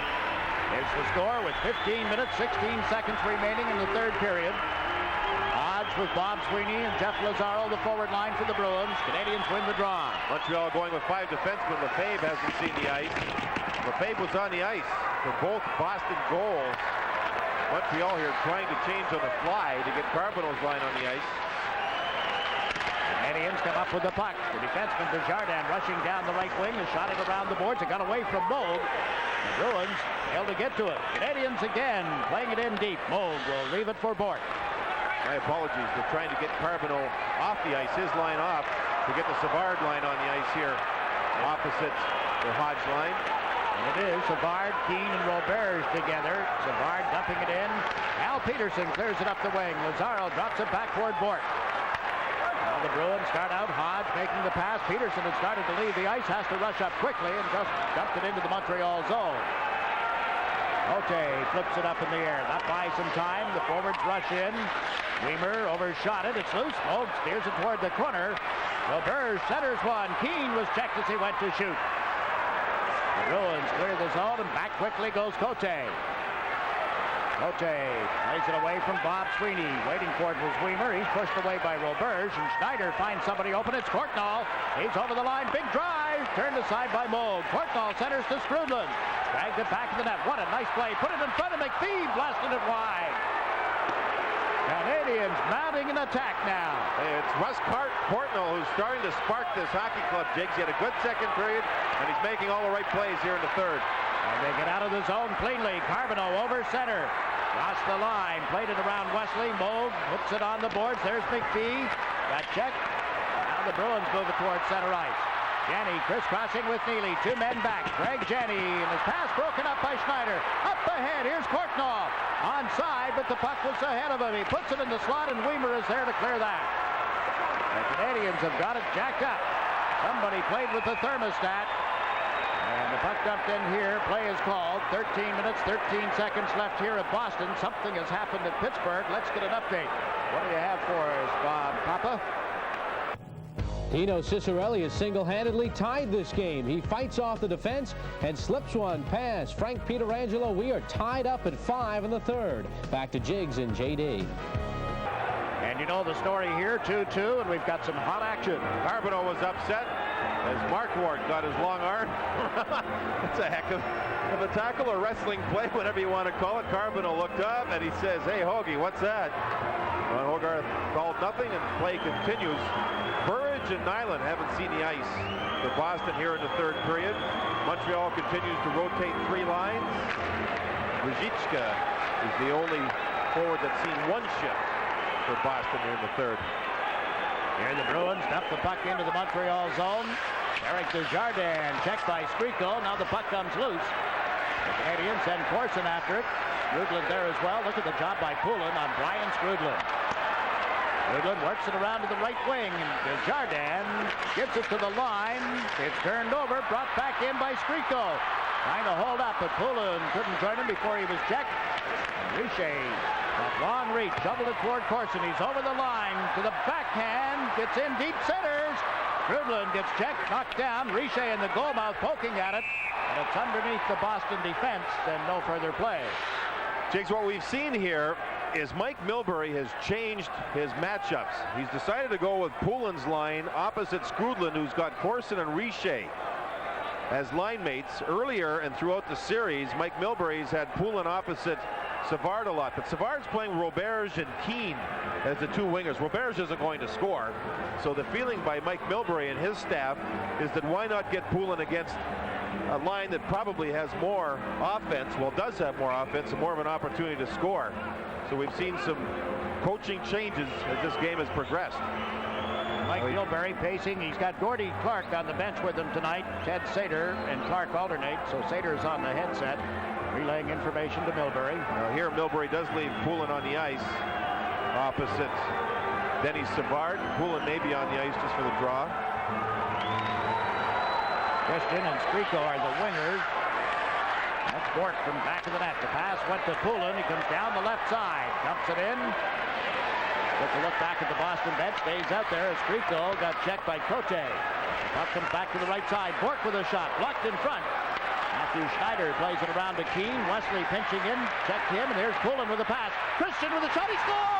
Speaker 1: is the score with 15 minutes, 16 seconds remaining in the third period. Odds with Bob Sweeney and Jeff Lazaro, the forward line for the Bruins. Canadians win the draw.
Speaker 12: Montreal going with 5 defensemen. Lefebvre hasn't seen the ice. Lefebvre was on the ice for both Boston goals. Montreal here trying to change on the fly to get Carbonneau's line on the ice.
Speaker 1: Canadians come up with the puck. The defenseman Desjardins rushing down the right wing and shot it around the boards. It got away from Moog. The Bruins failed to get to it. Canadians again playing it in deep. Moog will leave it for Bourque.
Speaker 12: My apologies. They're trying to get Carbonneau off the ice, his line off, to get the Savard line on the ice here opposite the Hodge line.
Speaker 1: And it is Savard, Keane, and Robert together. Savard dumping it in. Al Peterson clears it up the wing. Lazaro drops it back toward Bourque. Now the Bruins start out. Hodge making the pass. Peterson had started to leave the ice. Has to rush up quickly and just dumped it into the Montreal zone. Ote flips it up in the air. That buys some time. The forwards rush in. Weimer overshot it. It's loose. Moog steers it toward the corner. Robert centers one. Keane was checked as he went to shoot. The Bruins clear the zone, and back quickly goes Cote. Cote plays it away from Bob Sweeney. Waiting for it was Weimer. He's pushed away by Roberge, and Schneider finds somebody open. It's Courtnall. He's over the line. Big drive. Turned aside by Moog. Courtnall centers to Scrudland. Dragged it back to the net. What a nice play. Put it in front of McPhee. Blasted it wide. Canadians mounting an attack now.
Speaker 12: It's Russ Courtnall who's starting to spark this hockey club, Jigs. He had a good second period, and he's making all the right plays here in the third.
Speaker 1: And they get out of the zone cleanly. Carbonneau over center. Lost the line. Played it around Wesley. Moog puts it on the boards. There's McPhee. Got checked. Now the Bruins move it towards center ice. Janney crisscrossing with Neely. 2 men back. Greg Janney, and his pass broken up by Schneider. Up ahead. Here's Courtnall. Onside, but the puck was ahead of him. He puts it in the slot, and Weimer is there to clear that. The Canadians have got it jacked up. Somebody played with the thermostat. And the puck dumped in here. Play is called. 13 minutes, 13 seconds left here at Boston. Something has happened at Pittsburgh. Let's get an update. What do you have for us, Bob Papa?
Speaker 6: Tino Cicerelli has single-handedly tied this game. He fights off the defense and slips one past Frank Pietrangelo. We are tied up at 5 in the third. Back to Jigs and J.D.
Speaker 1: And you know the story here, 2-2, and we've got some hot action.
Speaker 12: Carbonneau was upset as Marquardt got his long arm. That's a heck of a tackle or wrestling play, whatever you want to call it. Carbonneau looked up and he says, "Hey, Hoagie, what's that?" Well, Hogarth called 0-0, and play continues. Burridge and Nyland haven't seen the ice for Boston here in the third period. Montreal continues to rotate 3 lines. Ruzicka is the only forward that's seen 1 shift for Boston here in the third.
Speaker 1: Here the Bruins dump the puck into the Montreal zone. Eric Desjardins checked by Skriko. Now the puck comes loose. The Canadiens send Corson after it. Skrudland there as well. Look at the job by Poulin on Brian Skrudland. Skrudland works it around to the right wing. Desjardins gets it to the line. It's turned over, brought back in by Skriko. Trying to hold up, but Poulin couldn't join him before he was checked. Richer, that long reach, shoveled it toward Corson. He's over the line to the backhand, gets in deep centers. Skrudland gets checked, knocked down. Richer in the goal mouth poking at it. And it's underneath the Boston defense and no further play.
Speaker 12: Jigs, what we've seen here is Mike Milbury has changed his matchups. He's decided to go with Poulin's line opposite Skrudland, who's got Corson and Richer as line mates. Earlier and throughout the series, Mike Milbury's had Poulin opposite Savard a lot, but Savard's playing Roberge and Keane as the 2 wingers. Roberge isn't going to score, so the feeling by Mike Milbury and his staff is that why not get Poulin against a line that probably has more offense, well, does have more offense and more of an opportunity to score. So we've seen some coaching changes as this game has progressed.
Speaker 1: Mike Milbury pacing. He's got Gordy Clark on the bench with him tonight. Ted Sater and Clark alternate, so Sater's on the headset, relaying information to Milbury.
Speaker 12: Now here Milbury does leave Poulin on the ice opposite Denis Savard. Poulin may be on the ice just for the draw.
Speaker 1: Christian and Skriko are the wingers. That's Bork from back of the net. The pass went to Poulin. He comes down the left side, dumps it in. Took a look back at the Boston bench. Stays out there as Skriko got checked by Cote. Puck comes back to the right side. Bork with a shot, blocked in front. Matthew Schneider plays it around to Keane. Wesley pinching in, checked him, and here's Poulin with a pass. Christian with a shot, he scores!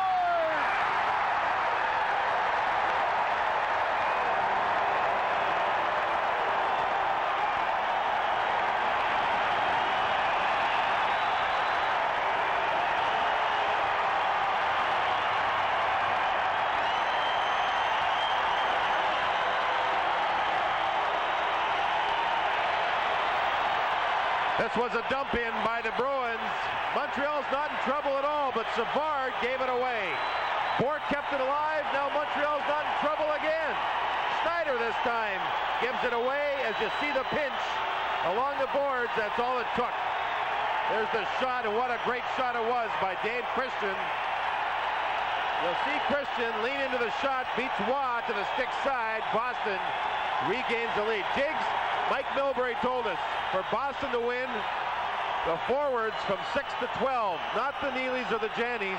Speaker 12: This was a dump in by the Bruins. Montreal's not in trouble at all, but Savard gave it away. Bork kept it alive. Now Montreal's not in trouble again. Schneider this time gives it away. As you see the pinch along the boards, that's all it took. There's the shot, and what a great shot it was by Dave Christian. You'll see Christian lean into the shot, beats Waugh to the stick side. Boston regains the lead. Jigs, Mike Milbury told us, for Boston to win, the forwards from 6 to 12, not the Neelys or the Jannies,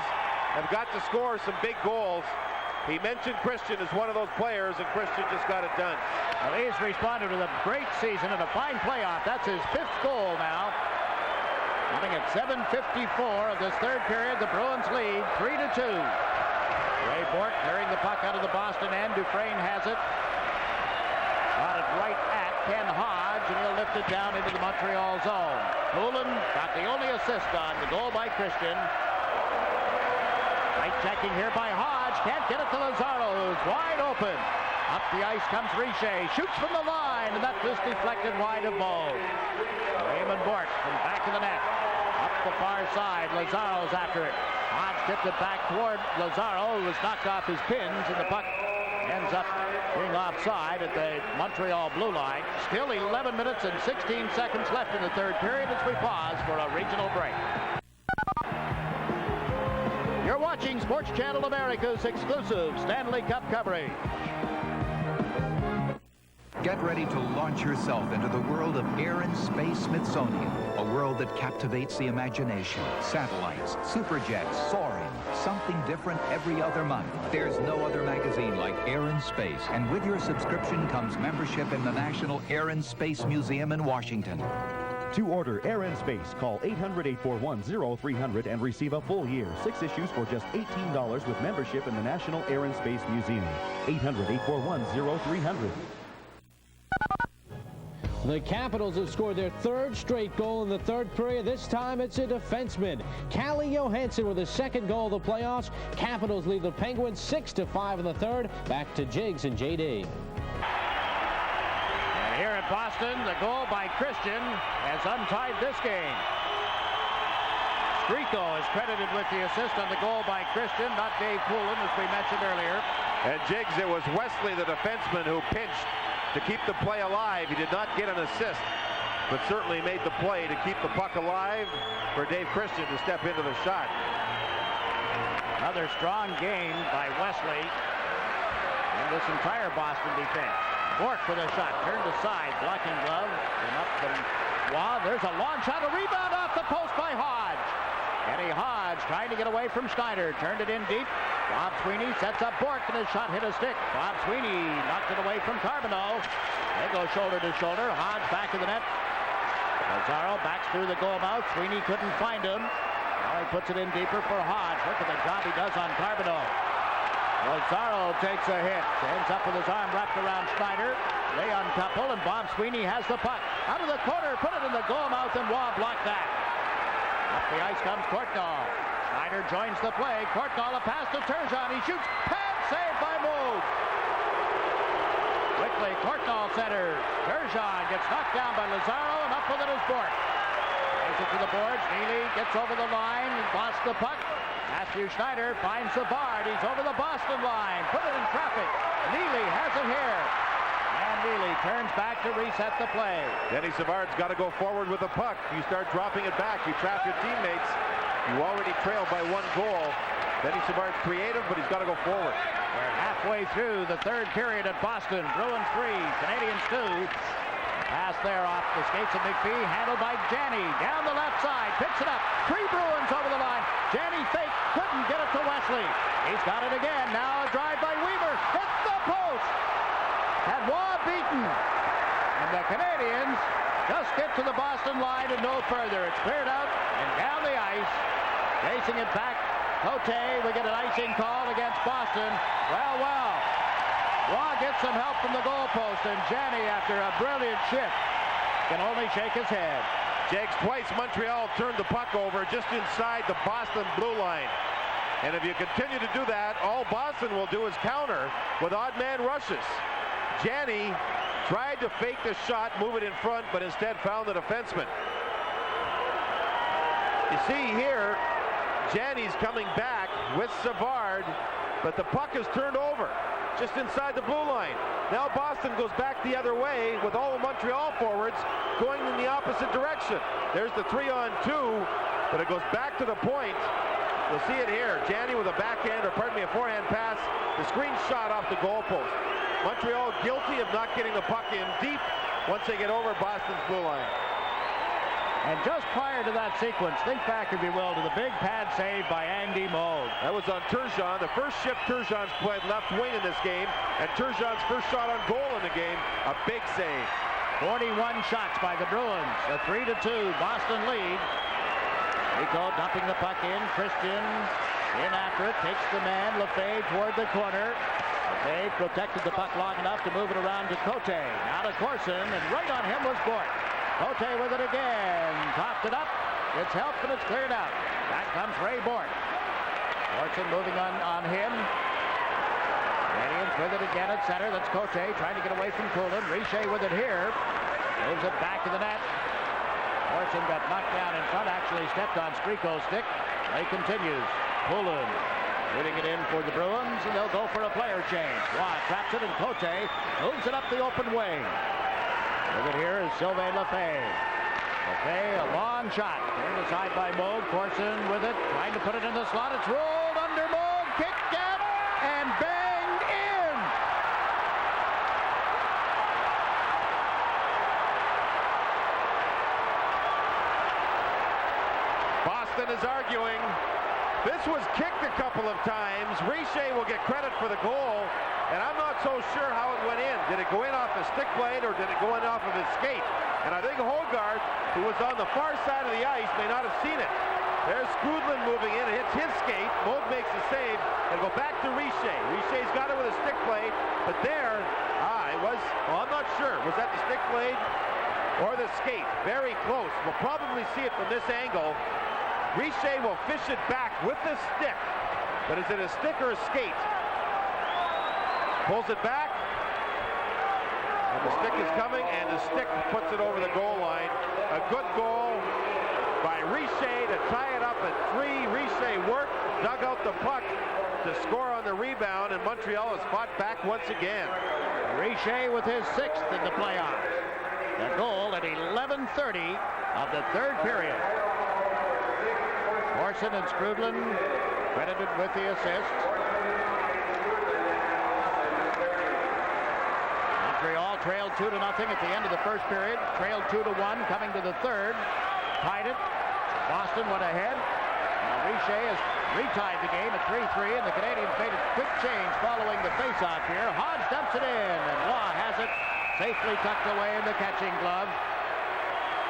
Speaker 12: have got to score some big goals. He mentioned Christian as one of those players, and Christian just got it done.
Speaker 1: Well, he's responded with a great season and a fine playoff. That's his 5th goal now. Coming at 7:54 of this third period, the Bruins lead 3-2. Ray Bork carrying the puck out of the Boston end. Dufresne has it. Got it right at Ken Hodge, and he'll lift it down into the Montreal zone. Poulin got the only assist on the goal by Christian. Right checking here by Hodge. Can't get it to Lazaro, who's wide open. Up the ice comes Richer. Shoots from the line, and that was deflected wide of Bow. Raymond Bork from back of the net. Up the far side. Lazaro's after it. Hodge tipped it back toward Lazaro, who was knocked off his pins, and the puck ends up being offside at the Montreal blue line. Still 11 minutes and 16 seconds left in the third period as we pause for a regional break. You're watching Sports Channel America's exclusive Stanley Cup coverage.
Speaker 2: Get ready to launch yourself into the world of Air and Space Smithsonian, a world that captivates the imagination. Satellites, superjets, soaring, something different every other month. There's no other magazine like Air and Space, and with your subscription comes membership in the National Air and Space Museum in Washington.
Speaker 18: To order Air and Space, call 800-841-0300 and receive a full year. 6 issues for just $18 with membership in the National Air and Space Museum. 800-841-0300.
Speaker 6: The Capitals have scored their third straight goal in the third period. This time it's a defenseman. Calle Johansson with his second goal of the playoffs. Capitals lead the Penguins 6-5 in the third. Back to Jiggs and JD.
Speaker 1: And here in Boston, the goal by Christian has untied this game. Strico is credited with the assist on the goal by Christian, not Dave Poulin, as we mentioned earlier.
Speaker 12: And Jiggs, it was Wesley, the defenseman, who pinched to keep the play alive. He did not get an assist, but certainly made the play to keep the puck alive for Dave Christian to step into the shot.
Speaker 1: Another strong game by Wesley in this entire Boston defense. Bork with a shot, turned aside, blocking glove, and up and wow, there's a long shot, a rebound off the post by Hodge. Eddie Hodge trying to get away from Schneider, turned it in deep. Bob Sweeney sets up Bork, and his shot hit a stick. Bob Sweeney knocked it away from Carbonneau. They go shoulder to shoulder. Hodge back to the net. Lazaro backs through the goal mouth. Sweeney couldn't find him. Now he puts it in deeper for Hodge. Look at the job he does on Carbonneau. Lazaro takes a hit. Ends up with his arm wrapped around Schneider. They uncouple, and Bob Sweeney has the puck. Out of the corner, put it in the goal mouth, and Waugh blocked that. Up the ice comes Courtnall. Schneider joins the play. Courtnall, a pass to Turgeon. He shoots. Pad save by Moog. Quickly, Courtnall centers. Turgeon gets knocked down by Lazaro, and up with it is Bork. Takes it to the boards. Neely gets over the line and lost the puck. Matthew Schneider finds Savard. He's over the Boston line. Put it in traffic. Neely has it here. And Neely turns back to reset the play.
Speaker 12: Denny Savard's got to go forward with the puck. You start dropping it back. You trap your teammates. You already trail by one goal. Denny Savard's creative, but he's got to go forward.
Speaker 1: We're halfway through the third period at Boston. Bruins 3, Canadians 2. Pass there off the skates of McPhee, handled by Janney. Down the left side, picks it up. 3 Bruins over the line. Janney fake, couldn't get it to Wesley. He's got it again. Now a drive by Weaver. Hits the post. And Waugh beaten. And the Canadians just get to the Boston line and no further. It's cleared out and down the ice. Racing it back. Cote, we get an icing call against Boston. Well. Waugh gets some help from the goalpost, and Janney, after a brilliant shift, can only shake his head.
Speaker 12: Jags, twice Montreal turned the puck over just inside the Boston blue line. And if you continue to do that, all Boston will do is counter with odd man rushes. Janney tried to fake the shot, move it in front, but instead found the defenseman. You see here, Janney's coming back with Savard, but the puck is turned over just inside the blue line. Now Boston goes back the other way with all the Montreal forwards going in the opposite direction. There's the 3-on-2, but it goes back to the point. You'll see it here. Janney with a backhand, or pardon me, a forehand pass. The screen shot off the goalpost. Montreal guilty of not getting the puck in deep once they get over Boston's blue line.
Speaker 1: And just prior to that sequence, think back, if you will, to the big pad save by Andy Moog.
Speaker 12: That was on Turgeon. The first shift Turgeon's played left wing in this game, and Turgeon's first shot on goal in the game, a big save.
Speaker 1: 41 shots by the Bruins. A 3-2 Boston lead. Rico dumping the puck in. Christian in after it. Takes the man, Lefebvre, toward the corner. Lefebvre protected the puck long enough to move it around to Cote. Now to Corson, and right on him was Bork. Cote with it again. Topped it up. It's helped, and it's cleared out. Back comes Ray Bork. Corson moving on him. Canadians with it again at center. That's Cote trying to get away from Poulin. Richer with it here. Moves it back to the net. Corson got knocked down in front. Actually stepped on Strico's stick. Play continues. Poulin putting it in for the Bruins, and they'll go for a player change. Waugh traps it, and Cote moves it up the open wing. With it here is Sylvain Lefebvre. Lefebvre, a long shot. Turned aside by Moog. Corson with it, trying to put it in the slot. It's rolled under Moog. Kicked out and banged in.
Speaker 12: Boston is arguing. This was kicked a couple of times. Richer will get credit for the goal, and I'm not so sure how it went in. Did it go in off the stick blade, or did it go in off of his skate? And I think Hogarth, who was on the far side of the ice, may not have seen it. There's Skrudland moving in. It hits his skate. Moog makes the save, and go back to Richer. Richer's got it with a stick blade, but there, it was, well, I'm not sure. Was that the stick blade? or the skate. Very close. We'll probably see it from this angle. Richer will fish it back with the stick. But is it a stick or a skate? Pulls it back. And the stick is coming, and the stick puts it over the goal line. A good goal by Richer to tie it up at 3. Richer worked, dug out the puck to score on the rebound, and Montreal has fought back once again.
Speaker 1: Richer with his 6th in the playoffs. The goal at 11:30 of the 3rd period. Morrison and Skrudlin credited with the assist. Montreal trailed 2-0 at the end of the 1st period. Trailed 2-1 coming to the 3rd. Tied it. Boston went ahead. Richer has retied the game at 3-3, and the Canadians made a quick change following the face-off here. Hodge dumps it in, and Law has it safely tucked away in the catching glove.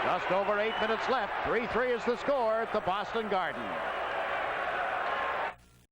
Speaker 1: Just over 8 minutes left. 3-3 is the score at the Boston Garden.